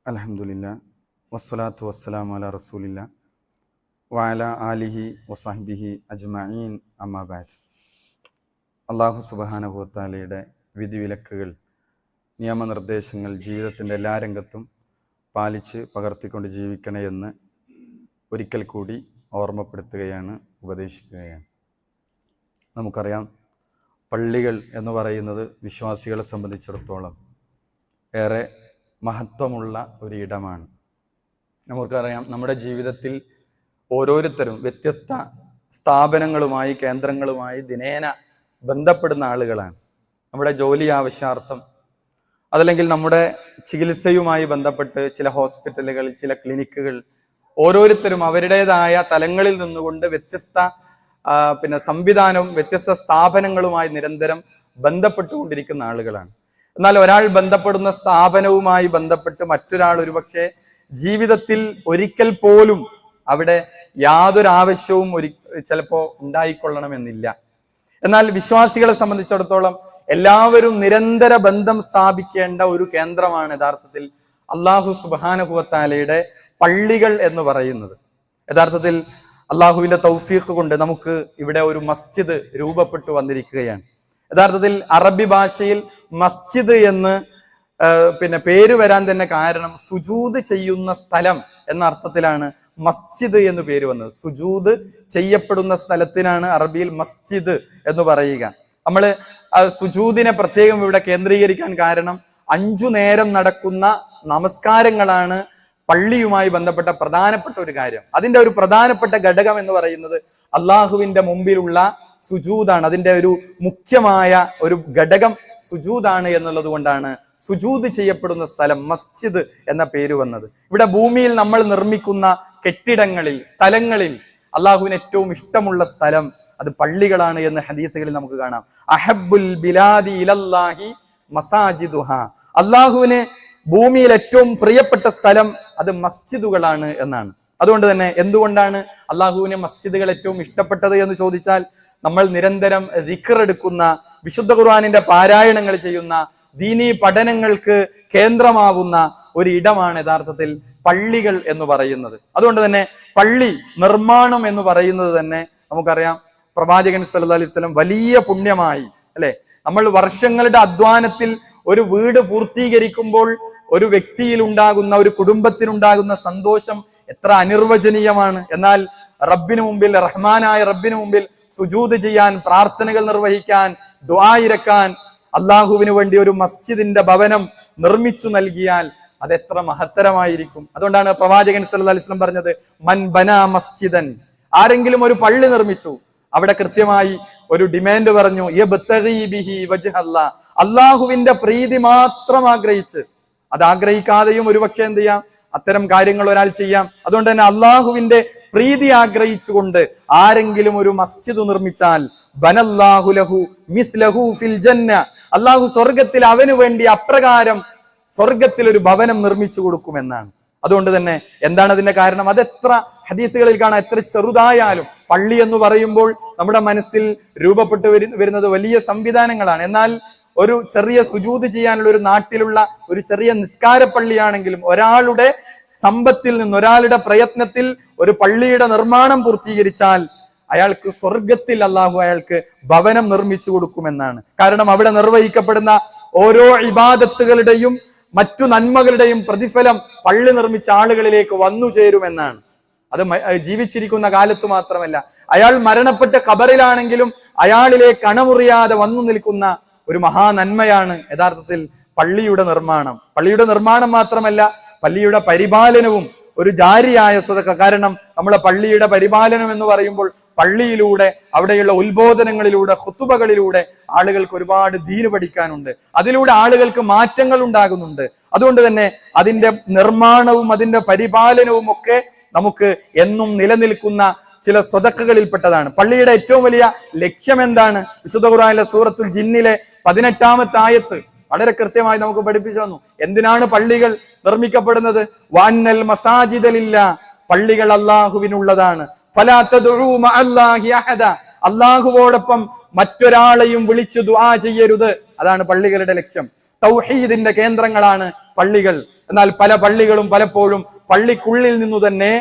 അൽഹംദുലില്ലാ വസ്സലാത്തു വസ്സലാമു അലാ റസൂലില്ലാ വഅലാ ആലിഹി വസഹ്ബിഹി അജ്മഈൻ അമ്മാ ബഅദ്. അല്ലാഹു സുബ്ഹാനഹു വ തആലയുടെ വിധിവിലക്കുകൾ, നിയമനിർദ്ദേശങ്ങൾ ജീവിതത്തിൻ്റെ എല്ലാ രംഗത്തും പാലിച്ച് പകർത്തിക്കൊണ്ട് ജീവിക്കണേ എന്ന് ഒരിക്കൽ കൂടി ഓർമ്മപ്പെടുത്തുകയാണ്, ഉപദേശിക്കുകയാണ്. നമുക്കറിയാം, പള്ളികൾ എന്ന് പറയുന്നത് വിശ്വാസികളെ സംബന്ധിച്ചിടത്തോളം ഏറെ മഹത്വമുള്ള ഒരു ഇടമാണ്. നമുക്കറിയാം, നമ്മുടെ ജീവിതത്തിൽ ഓരോരുത്തരും വ്യത്യസ്ത സ്ഥാപനങ്ങളുമായി, കേന്ദ്രങ്ങളുമായി ദിനേന ബന്ധപ്പെടുന്ന ആളുകളാണ്. നമ്മുടെ ജോലി ആവശ്യാർത്ഥം, അതല്ലെങ്കിൽ നമ്മുടെ ചികിത്സയുമായി ബന്ധപ്പെട്ട് ചില ഹോസ്പിറ്റലുകൾ, ചില ക്ലിനിക്കുകൾ, ഓരോരുത്തരും അവരുടേതായ തലങ്ങളിൽ നിന്നുകൊണ്ട് വ്യത്യസ്ത സംവിധാനവും വ്യത്യസ്ത സ്ഥാപനങ്ങളുമായി നിരന്തരം ബന്ധപ്പെട്ടുകൊണ്ടിരിക്കുന്ന ആളുകളാണ്. എന്നാൽ ഒരാൾ ബന്ധപ്പെടുന്ന സ്ഥാപനവുമായി ബന്ധപ്പെട്ട് മറ്റൊരാൾ ഒരുപക്ഷെ ജീവിതത്തിൽ ഒരിക്കൽ പോലും അവിടെ യാതൊരു ആവശ്യവും ചിലപ്പോൾ ഉണ്ടായിക്കൊള്ളണമെന്നില്ല. എന്നാൽ വിശ്വാസികളെ സംബന്ധിച്ചിടത്തോളം എല്ലാവരും നിരന്തര ബന്ധം സ്ഥാപിക്കേണ്ട ഒരു കേന്ദ്രമാണ് യഥാർത്ഥത്തിൽ അല്ലാഹു സുബ്ഹാനഹു വ തആലയുടെ പള്ളികൾ എന്ന് പറയുന്നത്. യഥാർത്ഥത്തിൽ അള്ളാഹുവിന്റെ തൗഫീഖ് കൊണ്ട് നമുക്ക് ഇവിടെ ഒരു മസ്ജിദ് രൂപപ്പെട്ടു വന്നിരിക്കുകയാണ്. യഥാർത്ഥത്തിൽ അറബി ഭാഷയിൽ മസ്ജിദ് എന്ന് പേര് വരാൻ തന്നെ കാരണം സുജൂദ് ചെയ്യുന്ന സ്ഥലം എന്ന അർത്ഥത്തിലാണ് മസ്ജിദ് എന്ന് പേര് വന്നത്. സുജൂദ് ചെയ്യപ്പെടുന്ന സ്ഥലത്തിനാണ് അറബിയിൽ മസ്ജിദ് എന്ന് പറയുക. നമ്മൾ സുജൂദിനെ പ്രത്യേകം ഇവിടെ കേന്ദ്രീകരിക്കാൻ കാരണം 5 നേരം നടക്കുന്ന നമസ്കാരങ്ങളാണ് പള്ളിയുമായി ബന്ധപ്പെട്ട പ്രധാനപ്പെട്ട ഒരു കാര്യം. അതിന്റെ ഒരു പ്രധാനപ്പെട്ട ഘടകം എന്ന് പറയുന്നത് അള്ളാഹുവിന്റെ മുമ്പിലുള്ള സുജൂദാണ്. അതിന്റെ ഒരു മുഖ്യമായ ഒരു ഘടകം സുജൂദാണ് എന്നുള്ളത് കൊണ്ടാണ് സുജൂദ് ചെയ്യപ്പെടുന്ന സ്ഥലം മസ്ജിദ് എന്ന പേര് വന്നത്. ഇവിടെ ഭൂമിയിൽ നമ്മൾ നിർമ്മിക്കുന്ന കെട്ടിടങ്ങളിൽ, സ്ഥലങ്ങളിൽ അള്ളാഹുവിന് ഏറ്റവും ഇഷ്ടമുള്ള സ്ഥലം അത് പള്ളികളാണ് എന്ന് ഹദീസുകളിൽ നമുക്ക് കാണാം. അഹബ്ബുൽ ബിലാദി ഇലല്ലാഹി മസാജിദുഹാ, അള്ളാഹുവിന് ഭൂമിയിൽ ഏറ്റവും പ്രിയപ്പെട്ട സ്ഥലം അത് മസ്ജിദുകളാണ് എന്നാണ്. അതുകൊണ്ട് തന്നെ എന്തുകൊണ്ടാണ് അള്ളാഹുവിന് മസ്ജിദുകൾ ഏറ്റവും ഇഷ്ടപ്പെട്ടത് എന്ന് ചോദിച്ചാൽ, നമ്മൾ നിരന്തരം ദിക്ർ എടുക്കുന്ന, വിശുദ്ധ ഖുർആനിന്റെ പാരായണങ്ങൾ ചെയ്യുന്ന, ദീനീ പഠനങ്ങൾക്ക് കേന്ദ്രമാവുന്ന ഒരു ഇടമാണ് യഥാർത്ഥത്തിൽ പള്ളികൾ എന്ന് പറയുന്നത്. അതുകൊണ്ട് തന്നെ പള്ളി നിർമ്മാണം എന്ന് പറയുന്നത് തന്നെ നമുക്കറിയാം, പ്രവാചകൻ സല്ലല്ലാഹു അലൈഹി വസല്ലം വലിയ പുണ്യമായി, അല്ലെ, നമ്മൾ വർഷങ്ങളുടെ അധ്വാനത്തിൽ ഒരു വീട് പൂർത്തീകരിക്കുമ്പോൾ ഒരു വ്യക്തിയിൽ ഉണ്ടാകുന്ന, ഒരു കുടുംബത്തിനുണ്ടാകുന്ന സന്തോഷം എത്ര അനിർവചനീയമാണ്. എന്നാൽ റബ്ബിന് മുമ്പിൽ, റഹ്മാനായ റബ്ബിന് മുമ്പിൽ സുജൂദ് ചെയ്യാൻ, പ്രാർത്ഥനകൾ നിർവഹിക്കാൻ, ദുആ ഇരക്കാൻ അള്ളാഹുവിന് വേണ്ടി ഒരു മസ്ജിദിന്റെ ഭവനം നിർമ്മിച്ചു നൽകിയാൽ അതെത്ര മഹത്തരമായിരിക്കും. അതുകൊണ്ടാണ് പ്രവാചകൻ സല്ലല്ലാഹു അലൈഹി വസല്ലം പറഞ്ഞത്, മൻ ബനാ മസ്ജിദൻ, ആരെങ്കിലും ഒരു പള്ളി നിർമ്മിച്ചു, അവിടെ കൃത്യമായി ഒരു ഡിമാൻഡ് പറഞ്ഞു, യബ്തഗി ബിഹി വജ്ഹല്ലാഹ്, അള്ളാഹുവിന്റെ പ്രീതി മാത്രം ആഗ്രഹിച്ച്, അത് ആഗ്രഹിക്കാതെയും ഒരുപക്ഷെ എന്ത് ചെയ്യാം, അത്തരം കാര്യങ്ങൾ ഒരാൾ ചെയ്യാം. അതുകൊണ്ട് തന്നെ അള്ളാഹുവിന്റെ പ്രീതി ആഗ്രഹിച്ചുകൊണ്ട് ആരെങ്കിലും ഒരു മസ്ജിദ് നിർമ്മിച്ചാൽ, ബനല്ലാഹു ലഹു മിസ്ലഹു ഫിൽ ജന്ന, അള്ളാഹു സ്വർഗത്തിൽ അവന് വേണ്ടി അപ്രകാരം സ്വർഗത്തിൽ ഒരു ഭവനം നിർമ്മിച്ചു കൊടുക്കുമെന്നാണ്. അതുകൊണ്ട് തന്നെ എന്താണ് അതിന്റെ കാരണം? അതെത്ര ഹദീസുകളിൽ കാണാം. എത്ര ചെറുതായാലും പള്ളി എന്ന് പറയുമ്പോൾ നമ്മുടെ മനസ്സിൽ രൂപപ്പെട്ടു വരുന്നത് വലിയ സംവിധാനങ്ങളാണ്. എന്നാൽ ഒരു ചെറിയ സുജൂദ് ചെയ്യാനുള്ള ഒരു നാട്ടിലുള്ള ഒരു ചെറിയ നിസ്കാര പള്ളിയാണെങ്കിലും ഒരാളുടെ സമ്പത്തിൽ നിന്ന്, ഒരാളുടെ പ്രയത്നത്തിൽ ഒരു പള്ളിയുടെ നിർമ്മാണം പൂർത്തീകരിച്ചാൽ അയാൾക്ക് സ്വർഗത്തിൽ അള്ളാഹു അയാൾക്ക് ഭവനം നിർമ്മിച്ചു കൊടുക്കുമെന്നാണ്. കാരണം അവിടെ നിർവഹിക്കപ്പെടുന്ന ഓരോ ഇബാദത്തുകളുടെയും മറ്റു നന്മകളുടെയും പ്രതിഫലം പള്ളി നിർമ്മിച്ച ആളുകളിലേക്ക് വന്നു ചേരുമെന്നാണ്. അത് ജീവിച്ചിരിക്കുന്ന കാലത്ത് മാത്രമല്ല, അയാൾ മരണപ്പെട്ട ഖബറിലാണെങ്കിലും അയാളിലേക്ക് അണമുറിയാതെ വന്നു നിൽക്കുന്ന ഒരു മഹാനന്മയാണ് യഥാർത്ഥത്തിൽ പള്ളിയുടെ നിർമ്മാണം. പള്ളിയുടെ നിർമ്മാണം മാത്രമല്ല, പള്ളിയുടെ പരിപാലനവും ഒരു ജാരിയായ സ്വതക്ക. കാരണം നമ്മളെ പള്ളിയുടെ പരിപാലനം എന്ന് പറയുമ്പോൾ പള്ളിയിലൂടെ, അവിടെയുള്ള ഉത്ബോധനങ്ങളിലൂടെ, ഖുതുബകളിലൂടെ ആളുകൾക്ക് ഒരുപാട് ദീന് പഠിക്കാനുണ്ട്. അതിലൂടെ ആളുകൾക്ക് മാറ്റങ്ങൾ ഉണ്ടാകുന്നുണ്ട്. അതുകൊണ്ട് തന്നെ അതിന്റെ നിർമ്മാണവും അതിന്റെ പരിപാലനവും ഒക്കെ നമുക്ക് എന്നും നിലനിൽക്കുന്ന ചില സ്വതക്കകളിൽപ്പെട്ടതാണ്. പള്ളിയുടെ ഏറ്റവും വലിയ ലക്ഷ്യം എന്താണ്? വിശുദ്ധ ഖുർആനിലെ സൂറത്തുൽ ജിന്നിലെ 18-ാമത്തെ ആയത്ത് വളരെ കൃത്യമായി നമുക്ക് പഠിപ്പിച്ചു തന്നു. എന്തിനാണ് പള്ളികൾ നിർമ്മിക്കപ്പെടുന്നത്? വഅന്നൽ മസാജിദ ലില്ലാഹ്, പള്ളികൾ അല്ലാഹുവിനുള്ളതാണ്. ഫലാ തദ്ഉ മഅല്ലാഹി അഹദ, അല്ലാഹുവോടൊപ്പം മറ്റൊരാളെയും വിളിച്ചു ദുആ ചെയ്യരുത്. അതാണ് പള്ളികളുടെ ലക്ഷ്യം. തൗഹീദിന്റെ കേന്ദ്രങ്ങളാണ് പള്ളികൾ. എന്നാൽ പല പള്ളികളും പലപ്പോഴും പള്ളിക്കുള്ളിൽ നിന്നു തന്നെ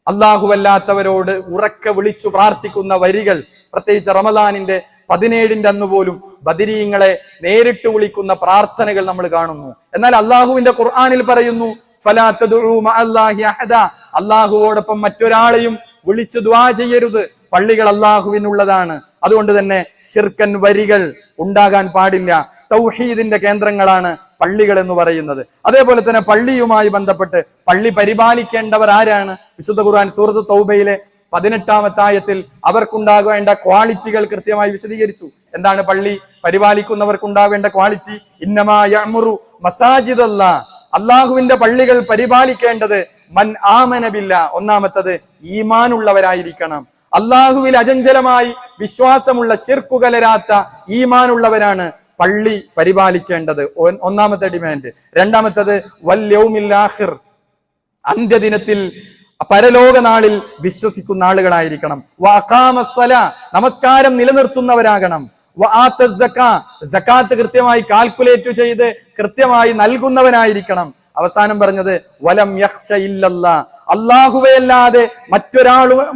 അല്ലാഹുവല്ലാത്തവരോട് ഉറക്കെ വിളിച്ചു പ്രാർത്ഥിക്കുന്ന വരികൾ, പ്രത്യേകിച്ച് റമദാനിന്റെ 17-ന്റെ അന്ന് പോലും ബദരീങ്ങളെ നേരിട്ട് വിളിക്കുന്ന പ്രാർത്ഥനകൾ നമ്മൾ കാണുന്നു. എന്നാൽ അള്ളാഹുവിന്റെ ഖുർആനിൽ പറയുന്നു, ഫലാ തദ്ഉ മഅല്ലാഹി അഹദ, അള്ളാഹുവോടൊപ്പം മറ്റൊരാളെയും വിളിച്ചു ദുആ ചെയ്യരുത്. പള്ളികൾ അള്ളാഹുവിനുള്ളതാണ്. അതുകൊണ്ട് തന്നെ ശിർക്കൻ വരികൾ ഉണ്ടാകാൻ പാടില്ല. തൗഹീദിന്റെ കേന്ദ്രങ്ങളാണ് പള്ളികൾ എന്ന് പറയുന്നത്. അതേപോലെ തന്നെ പള്ളിയുമായി ബന്ധപ്പെട്ട് പള്ളി പരിപാലിക്കേണ്ടവർ ആരാണ്? വിശുദ്ധ ഖുർആൻ സൂറത്ത് തൗബയിലെ 18-ാമത്തെ ആയത്തിൽ അവർക്കുണ്ടാകേണ്ട ക്വാളിറ്റികൾ കൃത്യമായി വിശദീകരിച്ചു. എന്താണ് പള്ളി പരിപാലിക്കുന്നവർക്കുണ്ടാവേണ്ട ക്വാളിറ്റി? ഇന്നമാ യഅ്മുറു മസാജിദല്ലാഹ്, അള്ളാഹുവിന്റെ പള്ളികൾ പരിപാലിക്കേണ്ടത് മൻ ആമന ബില്ലാഹ്, ഒന്നാമത്തത് ഈമാനുള്ളവരായിരിക്കണം. അള്ളാഹുവിൽ അചഞ്ചലമായി വിശ്വാസമുള്ള, ശിർക്ക് കലരാത്ത ഈമാനുള്ളവരാണ് പള്ളി പരിപാലിക്കേണ്ടത്. ഒന്നാമത്തെ ഡിമാൻഡ്. രണ്ടാമത്തത് വൽ യൗമിൽ ആഖിർ, അന്ത്യദിനത്തിൽ പരലോക നാളിൽ വിശ്വസിക്കുന്ന ആളുകളായിരിക്കണം. വഅഖാമസ്സലാ, നമസ്കാരം നിലനിർത്തുന്നവരാകണം. സകാത്ത് കൃത്യമായി കാൽക്കുലേറ്റ് ചെയ്ത് കൃത്യമായി നൽകുന്നവനായിരിക്കണം. അവസാനം പറഞ്ഞത് വലം യഖ്ശ ഇല്ലല്ലാ, അല്ലാഹുവയല്ലാതെ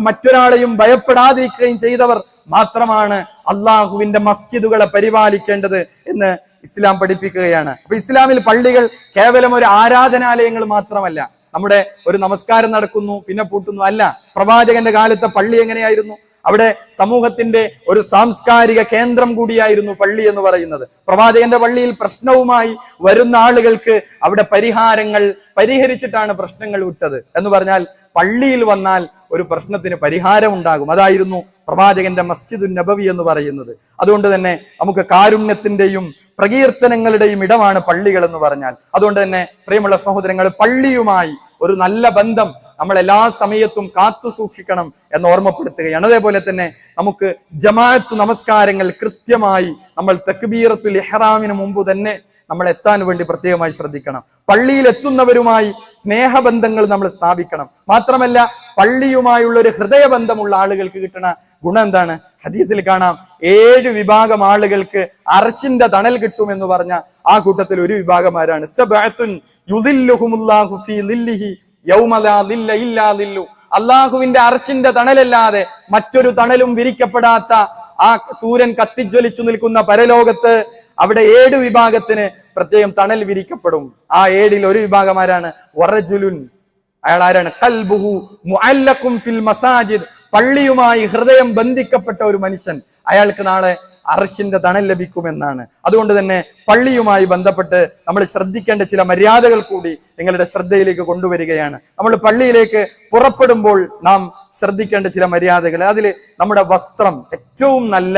മറ്റൊരാളെയും ഭയപ്പെടാതിരിക്കുകയും ചെയ്തവർ മാത്രമാണ് അള്ളാഹുവിന്റെ മസ്ജിദുകളെ പരിപാലിക്കേണ്ടത് എന്ന് ഇസ്ലാം പഠിപ്പിക്കുകയാണ്. അപ്പൊ ഇസ്ലാമിൽ പള്ളികൾ കേവലം ഒരു ആരാധനാലയങ്ങൾ മാത്രമല്ല. നമ്മുടെ ഒരു നമസ്കാരം നടക്കുന്നു പിന്നെ പൂട്ടുന്നു അല്ല. പ്രവാചകന്റെ കാലത്തെ പള്ളി എങ്ങനെയായിരുന്നു? അവിടെ സമൂഹത്തിന്റെ ഒരു സാംസ്കാരിക കേന്ദ്രം കൂടിയായിരുന്നു പള്ളി എന്ന് പറയുന്നത്. പ്രവാചകന്റെ പള്ളിയിൽ പ്രശ്നവുമായി വരുന്ന ആളുകൾക്ക് അവിടെ പരിഹാരങ്ങൾ പരിഹരിച്ചിട്ടാണ് പ്രശ്നങ്ങൾ വിട്ടത്. എന്ന് പറഞ്ഞാൽ പള്ളിയിൽ വന്നാൽ ഒരു പ്രശ്നത്തിന് പരിഹാരം ഉണ്ടാകും. അതായിരുന്നു പ്രവാചകന്റെ മസ്ജിദുൻ നബവി എന്ന് പറയുന്നത്. അതുകൊണ്ട് തന്നെ നമുക്ക് കാരുണ്യത്തിന്റെയും പ്രകീർത്തനങ്ങളുടെയും ഇടമാണ് പള്ളികൾ എന്ന് പറഞ്ഞാൽ. അതുകൊണ്ട് തന്നെ പ്രിയമുള്ള സഹോദരങ്ങൾ, പള്ളിയുമായി ഒരു നല്ല ബന്ധം നമ്മൾ എല്ലാ സമയത്തും കാത്തു സൂക്ഷിക്കണം എന്ന് ഓർമ്മപ്പെടുത്തുകയാണ്. അതേപോലെ തന്നെ നമുക്ക് ജമാഅത്ത് നമസ്കാരങ്ങൾ കൃത്യമായി നമ്മൾ തക്ബീറത്തുൽ ഇഹ്റാമിന് മുമ്പ് തന്നെ നമ്മൾ എത്താൻ വേണ്ടി പ്രത്യേകമായി ശ്രദ്ധിക്കണം. പള്ളിയിൽ എത്തുന്നവരുമായി സ്നേഹബന്ധങ്ങൾ നമ്മൾ സ്ഥാപിക്കണം. മാത്രമല്ല പള്ളിയുമായുള്ള ഒരു ഹൃദയബന്ധമുള്ള ആളുകൾക്ക് കിട്ടുന്ന ഗുണം എന്താണ്? ഹദീസിൽ കാണാം 7 വിഭാഗം ആളുകൾക്ക് അർശിന്റെ തണൽ കിട്ടുമെന്ന് പറഞ്ഞ ആ കൂട്ടത്തിൽ ഒരു വിഭാഗം ആരാണ്? സബഅത്തുൻ യുദില്ലുഹുമുല്ലാഹു ഫീ ളില്ലിഹി യൗമ ലാ ളില്ല ഇല്ലാ ളില്ലു, അല്ലാഹുവിന്റെ അർശിന്റെ തണലല്ലാതെ മറ്റൊരു തണലും വിരിക്കപ്പെടാത്ത ആ സൂര്യൻ കത്തിജ്വലിച്ചു നിൽക്കുന്ന പരലോകത്ത് അവിടെ 7 വിഭാഗത്തിന് പ്രത്യേകം തണൽ വിരിക്കപ്പെടും. ആ 7-ൽ ഒരു വിഭാഗം ആരാണ്? വറജുലുൻ, അയാൾ ആരാണ്? ഖൽബുഹു മുഅല്ലഖും ഫിൽ മസാജിദ്, പള്ളിയുമായി ഹൃദയം ബന്ധിക്കപ്പെട്ട ഒരു മനുഷ്യൻ, അയാൾക്ക് നാളെ അർശിന്റെ തണൽ ലഭിക്കുമെന്നാണ്. അതുകൊണ്ട് തന്നെ പള്ളിയുമായി ബന്ധപ്പെട്ട് നമ്മൾ ശ്രദ്ധിക്കേണ്ട ചില മര്യാദകൾ കൂടി നിങ്ങളുടെ ശ്രദ്ധയിലേക്ക് കൊണ്ടുവരികയാണ്. നമ്മൾ പള്ളിയിലേക്ക് പുറപ്പെടുമ്പോൾ നാം ശ്രദ്ധിക്കേണ്ട ചില മര്യാദകൾ. അതിൽ നമ്മുടെ വസ്ത്രം, ഏറ്റവും നല്ല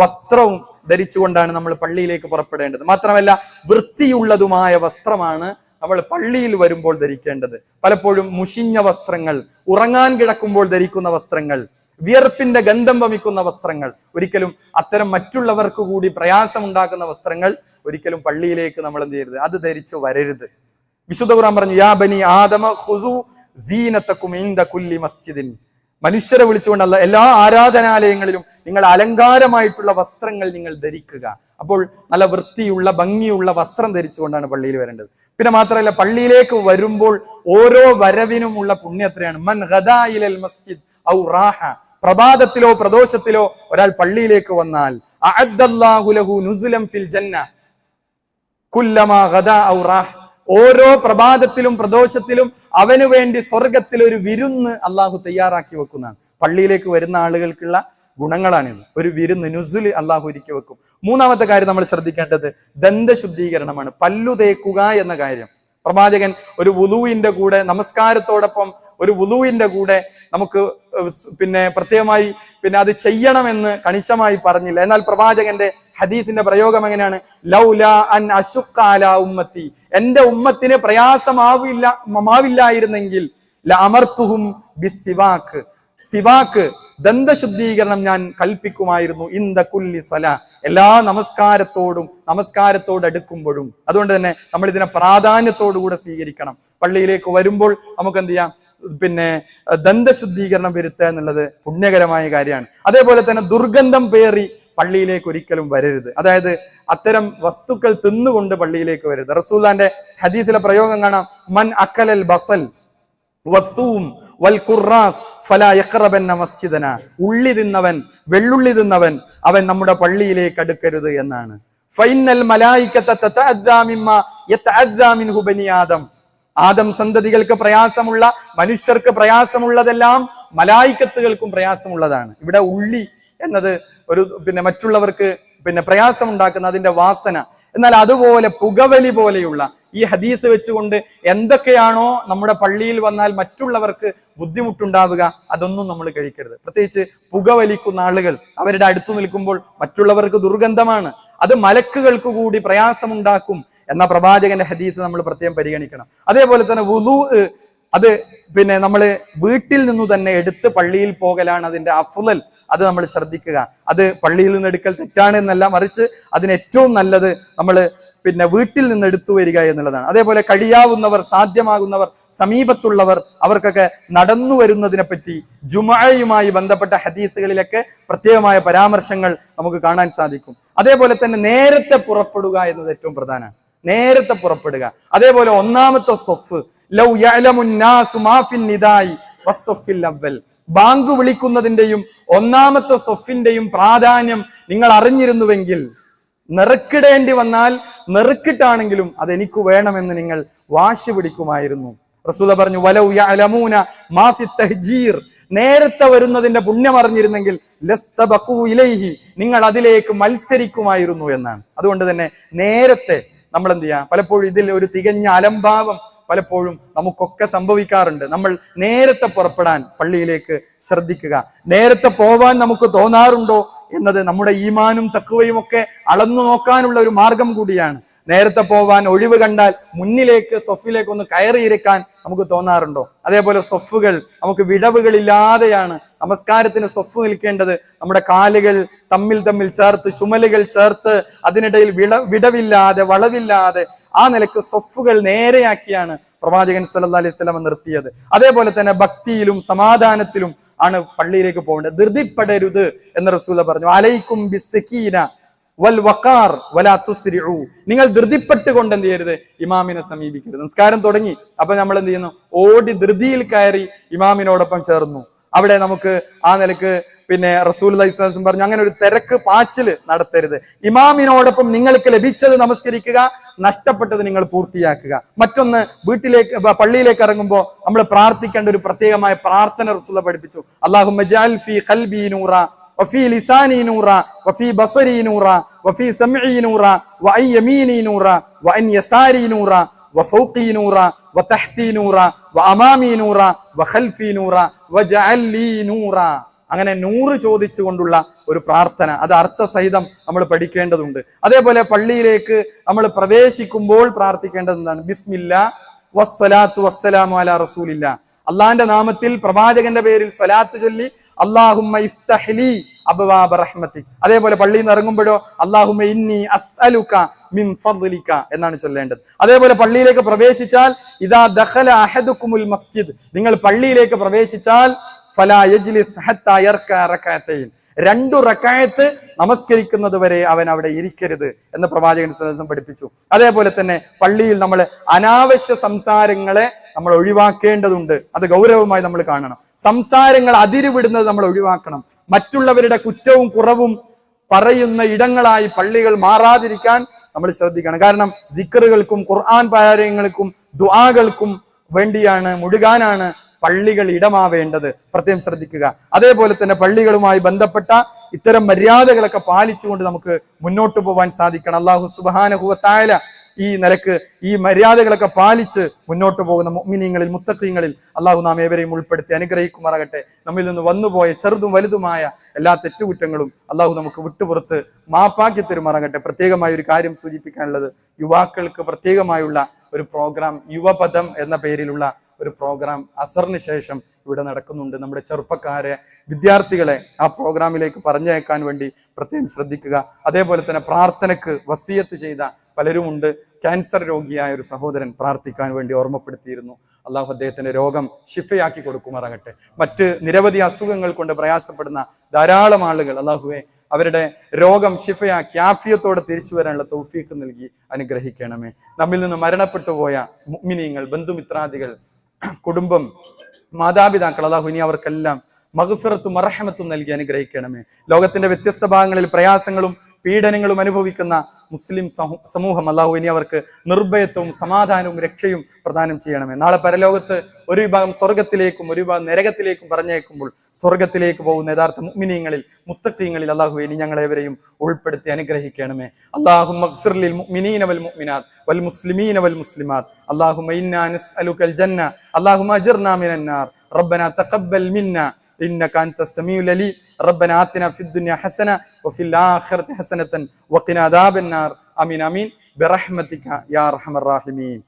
വസ്ത്രവും ധരിച്ചുകൊണ്ടാണ് നമ്മൾ പള്ളിയിലേക്ക് പുറപ്പെടേണ്ടത്. മാത്രമല്ല വൃത്തിയുള്ളതുമായ വസ്ത്രമാണ് നമ്മൾ പള്ളിയിൽ വരുമ്പോൾ ധരിക്കേണ്ടത്. പലപ്പോഴും മുഷിഞ്ഞ വസ്ത്രങ്ങൾ, ഉറങ്ങാൻ കിടക്കുമ്പോൾ ധരിക്കുന്ന വസ്ത്രങ്ങൾ, വിയർപ്പിന്റെ ഗന്ധം വമിക്കുന്ന വസ്ത്രങ്ങൾ, ഒരിക്കലും അത്തരം മറ്റുള്ളവർക്ക് കൂടി പ്രയാസമുണ്ടാക്കുന്ന വസ്ത്രങ്ങൾ ഒരിക്കലും പള്ളിയിലേക്ക് നമ്മൾ എന്ത് ചെയ്യരുത്? അത് ധരിച്ചു വരരുത്. വിശുദ്ധ ഖുർആൻ പറഞ്ഞു, യാ ബനി ആദമ ഖുദു സീനതകും ഇൻദ കുല്ലി മസ്ജിദിൻ, മനുഷ്യരെ വിളിച്ചുകൊണ്ടല്ല എല്ലാ ആരാധനാലയങ്ങളിലും നിങ്ങൾ അലങ്കാരമായിട്ടുള്ള വസ്ത്രങ്ങൾ നിങ്ങൾ ധരിക്കുക. അപ്പോൾ നല്ല വൃത്തിയുള്ള ഭംഗിയുള്ള വസ്ത്രം ധരിച്ചുകൊണ്ടാണ് പള്ളിയിൽ വരേണ്ടത്. പിന്നെ മാത്രമല്ല പള്ളിയിലേക്ക് വരുമ്പോൾ ഓരോ വരവിനുമുള്ള പുണ്യം എത്രയാണ്? മൻ ഗദാ ഇലൽ മസ്ജിദ് ഔ റാഹ, പ്രഭാതത്തിലോ പ്രദോഷത്തിലോ ഒരാൾ പള്ളിയിലേക്ക് വന്നാൽ അഅദ്ദല്ലാഹു ലഹു നുസുലൻ ഫിൽ ജന്ന കുല്ലമാ ഗദാ ഔ റാഹ, ഓരോ പ്രഭാതത്തിലും പ്രദോഷത്തിലും അവന് വേണ്ടി സ്വർഗത്തിൽ ഒരു വിരുന്ന് അള്ളാഹു തയ്യാറാക്കി വെക്കുന്നതാണ്. പള്ളിയിലേക്ക് വരുന്ന ആളുകൾക്കുള്ള ഗുണങ്ങളാണിത്. ഒരു വിരുന്ന്, നുസുല് അള്ളാഹു ഒരുക്കി വെക്കും. മൂന്നാമത്തെ കാര്യം നമ്മൾ ശ്രദ്ധിക്കേണ്ടത് ദന്തശുദ്ധീകരണമാണ്, പല്ലു തേക്കുക എന്ന കാര്യം. പ്രവാചകൻ ഒരു വുളൂഇന്റെ കൂടെ, നമസ്കാരത്തോടൊപ്പം ഒരു വുളൂഇന്റെ കൂടെ നമുക്ക് പ്രത്യേകമായി അത് ചെയ്യണമെന്ന് കണിശമായി പറഞ്ഞില്ല. എന്നാൽ പ്രവാചകന്റെ ഹദീസിന്റെ പ്രയോഗം എങ്ങനെയാണ്? ലൗലാ അൻ അശുഖ അലാ ഉമ്മത്തി, എന്റെ ഉമ്മത്തിന് പ്രയാസമാവില്ലായിരുന്നെങ്കിൽ ലഅമർതുഹും ബിസ്സിവാക്ക്, സിവാക്ക് ദന്തശുദ്ധീകരണം ഞാൻ കൽപ്പിക്കുമായിരുന്നു. ഇന്ദ കുല്ലി സ്വലാ, എല്ലാ നമസ്കാരത്തോടടുക്കുമ്പോഴും. അതുകൊണ്ട് തന്നെ നമ്മൾ ഇതിനെ പ്രാധാന്യത്തോടുകൂടെ സ്വീകരിക്കണം. പള്ളിയിലേക്ക് വരുമ്പോൾ നമുക്ക് എന്ത് ചെയ്യാം? ദന്തശുദ്ധീകരണം വരുത്തുക എന്നുള്ളത് പുണ്യകരമായ കാര്യമാണ്. അതേപോലെ തന്നെ ദുർഗന്ധം പേറി പള്ളിയിലേക്ക് ഒരിക്കലും വരരുത്. അതായത് അത്തരം വസ്തുക്കൾ തിന്നുകൊണ്ട് പള്ളിയിലേക്ക് വരരുത്. റസൂലുള്ളാഹിന്റെ ഹദീസിലെ പ്രയോഗം കാണാം, മൻ അക്കലൽ ബസൽ വസ്സൂം വൽ ഖുറാസ് ഫലാ യഖറബന്ന മസ്ജിദന. ഉള്ളി തിന്നവൻ, വെള്ളുള്ളി തിന്നവൻ, അവൻ നമ്മുടെ പള്ളിയിലേക്ക് അടുക്കരുത് എന്നാണ്. ഫൈനൽ മലായികത തതഅദ്ദാ മിമ്മാ യതഅദ്ദാ മിൻഹു ബനി ആദം. ആദം സന്തതികൾക്ക് പ്രയാസമുള്ള, മനുഷ്യർക്ക് പ്രയാസമുള്ളതെല്ലാം മലായികത്തുകൾക്കും പ്രയാസമുള്ളതാണ്. ഇവിടെ ഉള്ളി എന്നത് ഒരു മറ്റുള്ളവർക്ക് പ്രയാസമുണ്ടാക്കുന്ന അതിന്റെ വാസന. എന്നാൽ അതുപോലെ പുകവലി പോലെയുള്ള ഈ ഹദീസ് വെച്ചുകൊണ്ട് എന്തൊക്കെയാണോ നമ്മുടെ പള്ളിയിൽ വന്നാൽ മറ്റുള്ളവർക്ക് ബുദ്ധിമുട്ടുണ്ടാവുക, അതൊന്നും നമ്മൾ കഴിക്കരുത്. പ്രത്യേകിച്ച് പുകവലിക്കുന്ന ആളുകൾ അവരുടെ അടുത്തു നിൽക്കുമ്പോൾ മറ്റുള്ളവർക്ക് ദുർഗന്ധമാണ്, അത് മലക്കുകൾക്ക് കൂടി പ്രയാസമുണ്ടാക്കും എന്ന പ്രവാചകന്റെ ഹദീസ് നമ്മൾ പ്രത്യേകം പരിഗണിക്കണം. അതേപോലെ തന്നെ വുളൂ, അത് നമ്മൾ വീട്ടിൽ നിന്നു തന്നെ എടുത്ത് പള്ളിയിൽ പോകലാണ് അതിന്റെ അഫ്ളൽ. അത് നമ്മൾ ശ്രദ്ധിക്കുക. അത് പള്ളിയിൽ നിന്ന് എടുക്കൽ തെറ്റാണ് എന്നല്ല, മറിച്ച് അതിന് ഏറ്റവും നല്ലത് നമ്മൾ വീട്ടിൽ നിന്ന് എടുത്തു വരിക എന്നുള്ളതാണ്. അതേപോലെ കഴിയാവുന്നവർ, സാധ്യമാകുന്നവർ, സമീപത്തുള്ളവർ അവർക്കൊക്കെ നടന്നു വരുന്നതിനെ പറ്റി ജുമുഅയുമായി ബന്ധപ്പെട്ട ഹദീസുകളിലൊക്കെ പ്രത്യേകമായ പരാമർശങ്ങൾ നമുക്ക് കാണാൻ സാധിക്കും. അതേപോലെ തന്നെ നേരത്തെ പുറപ്പെടുക എന്നത് ഏറ്റവും പ്രധാനമാണ്. നേരത്തെ പുറപ്പെടുക. അതേപോലെ ഒന്നാമത്തെ സൊഫ്, ലൗ യഅലമുൻ നാസു മാ ഫിൻ നിദായി വസ്സഫിൽ അവ്വൽ. ബാങ്ക് വിളിക്കുന്നതിന്റെയും ഒന്നാമത്തെ സൊഫിന്റെയും പ്രാധാന്യം നിങ്ങൾ അറിഞ്ഞിരുന്നുവെങ്കിൽ, നെറുക്കിടേണ്ടി വന്നാൽ നെറുക്കിട്ടാണെങ്കിലും അത് എനിക്ക് വേണമെന്ന് നിങ്ങൾ വാശി പിടിക്കുമായിരുന്നു. റസൂല പറഞ്ഞു, വലൗ യഅലമൂന മാ ഫി തഹ്ജീർ. നേരത്തെ വരുന്നതിന്റെ പുണ്യം അറിഞ്ഞിരുന്നെങ്കിൽ ലസ്തബഖൂ ഇലൈഹി, നിങ്ങൾ അതിലേക്ക് മത്സരിക്കുമായിരുന്നു എന്നാണ്. അതുകൊണ്ട് തന്നെ നേരത്തെ നമ്മൾ എന്ത് ചെയ്യാം, പലപ്പോഴും ഇതിൽ ഒരു തികഞ്ഞ അലംഭാവം പലപ്പോഴും നമുക്കൊക്കെ സംഭവിക്കാറുണ്ട്. നമ്മൾ നേരത്തെ പുറപ്പെടാൻ പള്ളിയിലേക്ക് ശ്രദ്ധിക്കുക. നേരത്തെ പോവാൻ നമുക്ക് തോന്നാറുണ്ടോ എന്നത് നമ്മുടെ ഈമാനും തഖ്വയും ഒക്കെ അളന്നു നോക്കാനുള്ള ഒരു മാർഗം കൂടിയാണ്. നേരത്തെ പോവാൻ, ഒഴിവ് കണ്ടാൽ മുന്നിലേക്ക് സൊഫിലേക്ക് ഒന്ന് കയറിയിരിക്കാൻ നമുക്ക് തോന്നാറുണ്ടോ? അതേപോലെ സൊഫുകൾ നമുക്ക് വിടവുകളില്ലാതെയാണ് നമസ്കാരത്തിന് സൊഫ് നിൽക്കേണ്ടത്. നമ്മുടെ കാലുകൾ തമ്മിൽ തമ്മിൽ ചേർത്ത്, ചുമലുകൾ ചേർത്ത്, അതിനിടയിൽ വിടവില്ലാതെ, വളവില്ലാതെ ആ നിലക്ക് സൊഫുകൾ നേരെയാക്കിയാണ് പ്രവാചകൻ സല്ലല്ലാഹു അലൈഹി വസല്ലം നിർത്തിയത്. അതേപോലെ തന്നെ ഭക്തിയിലും സമാധാനത്തിലും ആണ് പള്ളിയിലേക്ക് പോകേണ്ടത്. ധൃതിപ്പെടരുത് എന്ന് റസൂല പറഞ്ഞു. അലൈക്കും ബിസ്സകീന വൽ വഖാർ വലാ തുസ്രിഉ. നിങ്ങൾ ധൃതിപ്പെട്ടുകൊണ്ട് എന്ത് ചെയ്യരുത്, ഇമാമിനെ സമീപിക്കരുത്. നിസ്കാരം തുടങ്ങി, അപ്പൊ നമ്മൾ എന്ത് ചെയ്യുന്നു, ഓടി ധൃതിയിൽ കയറി ഇമാമിനോടൊപ്പം ചേർന്നു. അവിടെ നമുക്ക് ആ നിലക്ക് റസൂലുള്ളാഹി സ്വല്ലല്ലാഹു അലൈഹി വസല്ലം പറഞ്ഞു, അങ്ങനെ ഒരു തിരക്ക് പാച്ചില് നടത്തരുത്. ഇമാമിനോടൊപ്പം നിങ്ങൾക്ക് ലഭിച്ചത് നമസ്കരിക്കുക, നഷ്ടപ്പെട്ടത് നിങ്ങൾ പൂർത്തിയാക്കുക. മറ്റൊന്ന്, പള്ളിയിലേക്ക് ഇറങ്ങുമ്പോൾ നമ്മൾ പ്രാർത്ഥിക്കേണ്ട ഒരു പ്രത്യേകമായ പ്രാർത്ഥന റസൂലുള്ളാഹി പഠിപ്പിച്ചു. അല്ലാഹുമ്മ ജഅൽ ഫീ ഖൽബി നൂറ വഫീ ലിസാനി നൂറ വഫീ ബസരി നൂറ വഫീ സമഇ നൂറ വഅൻ യമീനി നൂറ വഅൻ യസാരി നൂറ വഫൗഖി നൂറ വതഹ്തി നൂറ വഅമാമി നൂറ വഖൽഫി നൂറ വജഅൽ ലീ നൂറ. അങ്ങനെ 100 ചോദിച്ചുകൊണ്ടുള്ള ഒരു പ്രാർത്ഥന, അത് അർത്ഥസഹിതം നമ്മൾ പഠിക്കേണ്ടതുണ്ട്. അതേപോലെ പള്ളിയിലേക്ക് നമ്മൾ പ്രവേശിക്കുമ്പോൾ പ്രാർത്ഥിക്കേണ്ടത് എന്താണ്? ബിസ്മില്ലാ വസ്സലാത്തു വസ്സലാമു അലാ റസൂലില്ലാ. അള്ളാന്റെ നാമത്തിൽ, പ്രവാചകന്റെ പേരിൽ സ്വലാത്ത് ചൊല്ലി അല്ലാഹുമ്മ ഇഫ്തഹ് ലീ അബ്വാബ റഹ്മതിക്. അതേപോലെ പള്ളിയിൽ നിന്ന് ഇറങ്ങുമ്പോഴോ അല്ലാഹുമ്മ ഇന്നി അസ്അലുക മിൻ ഫദ്ലിക എന്നാണ് ചൊല്ലേണ്ടത്. അതേപോലെ പള്ളിയിലേക്ക് പ്രവേശിച്ചാൽ ഇദാ ദഖല അഹദുകുമുൽ മസ്ജിദ്, നിങ്ങൾ പള്ളിയിലേക്ക് പ്രവേശിച്ചാൽ ഫലാ യജ്ലിസ് ഹത്താ യർക റകഅതൈൻ, 2 റകഅത്ത് നമസ്കരിക്കുന്നത് വരെ അവൻ അവിടെ ഇരിക്കരുത് എന്ന് പ്രവാചകൻ സ്വല്ലല്ലാഹു അലൈഹി വസല്ലം പഠിപ്പിച്ചു. അതേപോലെ തന്നെ പള്ളിയിൽ നമ്മൾ അനാവശ്യ സംസാരങ്ങളെ നമ്മൾ ഒഴിവാക്കേണ്ടതുണ്ട്. അത് ഗൗരവമായി നമ്മൾ കാണണം. സംസാരങ്ങൾ അതിരുവിടുന്നത് നമ്മൾ ഒഴിവാക്കണം. മറ്റുള്ളവരുടെ കുറ്റവും കുറവും പറയുന്ന ഇടങ്ങളായി പള്ളികൾ മാറാതിരിക്കാൻ നമ്മൾ ശ്രദ്ധിക്കണം. കാരണം ദിക്റുകൾക്കും ഖുർആൻ പാരായണങ്ങൾക്കും ദുആകൾക്കും വേണ്ടിയാണ്, മുഴുകാനാണ് പള്ളികൾ ഇടമാവേണ്ടത്. പ്രത്യേകം ശ്രദ്ധിക്കുക. അതേപോലെ തന്നെ പള്ളികളുമായി ബന്ധപ്പെട്ട ഇത്തരം മര്യാദകളൊക്കെ പാലിച്ചുകൊണ്ട് നമുക്ക് മുന്നോട്ട് പോകാൻ സാധിക്കണം. അല്ലാഹു സുബ്ഹാനഹു വ തആല ഈ നിലക്ക് ഈ മര്യാദകളൊക്കെ പാലിച്ച് മുന്നോട്ട് പോകുന്ന മുഅ്മിനീങ്ങളിൽ, മുത്തഖീങ്ങളിൽ അല്ലാഹു നാം ഏവരെയും ഉൾപ്പെടുത്തി അനുഗ്രഹിക്കുമാറാകട്ടെ. നമ്മിൽ നിന്ന് വന്നുപോയ ചെറുതും വലുതുമായ എല്ലാ തെറ്റുകുറ്റങ്ങളും അല്ലാഹു നമുക്ക് വിട്ടുപുറത്ത് മാപ്പാക്കി തരുമാറാകട്ടെ. പ്രത്യേകമായ ഒരു കാര്യം സൂചിപ്പിക്കാനുള്ളത്, യുവാക്കൾക്ക് പ്രത്യേകമായുള്ള ഒരു പ്രോഗ്രാം, യുവപദം എന്ന പേരിലുള്ള ഒരു പ്രോഗ്രാം അസറിന് ശേഷം ഇവിടെ നടക്കുന്നുണ്ട്. നമ്മുടെ ചെറുപ്പക്കാരെ, വിദ്യാർത്ഥികളെ ആ പ്രോഗ്രാമിലേക്ക് പറഞ്ഞയക്കാൻ വേണ്ടി പ്രത്യേകം ശ്രദ്ധിക്കുക. അതേപോലെ തന്നെ പ്രാർത്ഥനയ്ക്ക് വസിയത്ത് ചെയ്ത പലരുമുണ്ട്. ക്യാൻസർ രോഗിയായ ഒരു സഹോദരൻ പ്രാർത്ഥിക്കാൻ വേണ്ടി ഓർമ്മപ്പെടുത്തിയിരുന്നു. അള്ളാഹു അദ്ദേഹത്തിന്റെ രോഗം ശിഫയാക്കി കൊടുക്കുമാറാകട്ടെ. മറ്റ് നിരവധി അസുഖങ്ങൾ കൊണ്ട് പ്രയാസപ്പെടുന്ന ധാരാളം ആളുകൾ, അള്ളാഹുവെ അവരുടെ രോഗം ഷിഫയാക്കി ആഫിയത്തോടെ തിരിച്ചു വരാനുള്ള തൗഫീഖ് നൽകി അനുഗ്രഹിക്കണമേ. നമ്മിൽ നിന്ന് മരണപ്പെട്ടു പോയ മുഅ്മിനീങ്ങൾ, ബന്ധുമിത്രാദികൾ, കുടുംബം, മാതാപിതാക്കൾ, അല്ലാഹു ഇനി അവർക്കെല്ലാം മഗ്ഫിറത്തും മർഹമത്തും നൽകി അനുഗ്രഹിക്കണമേ. ലോകത്തിന്റെ വ്യത്യസ്ത ഭാഗങ്ങളിൽ പ്രയാസങ്ങളും പീഡനങ്ങളും അനുഭവിക്കുന്ന മുസ്ലിം സമൂഹം, അല്ലാഹു ഇനി അവർക്ക് നിർഭയത്വവും സമാധാനവും രക്ഷയും പ്രദാനം ചെയ്യണമേ. നാളെ പരലോകത്ത് ഒരു വിഭാഗം സ്വർഗത്തിലേക്കും ഒരു വിഭാഗം നരകത്തിലേക്കും പറഞ്ഞേക്കുമ്പോൾ സ്വർഗത്തിലേക്ക് പോകുന്ന യഥാർത്ഥ മുഅ്മിനീങ്ങളിൽ, മുത്തഖീങ്ങളിൽ അല്ലാഹു ഇനി ഞങ്ങളെവരെയും ഉൾപ്പെടുത്തി അനുഗ്രഹിക്കണമേ. അല്ലാഹുമ്മ ഗ്ഫിർ ലിൽ മുഅ്മിനീന വൽ മുഅ്മിനാത്ത് വൽ മുസ്ലിമീന വൽ മുസ്ലിമാത്ത്. അല്ലാഹുമ്മ ഇന്നാ നസ്അലുകൽ ജന്ന. അല്ലാഹുമ്മ അജിർനാ മിനൻ നാർ. റബ്ബനാ തഖബ്ബൽ മിന്നാ إنك أنت السميع العليم. ربنا آتنا في الدنيا حسنة وفي الآخرة حسنة وقنا عذاب النار. آمين آمين برحمتك يا أرحم الراحمين.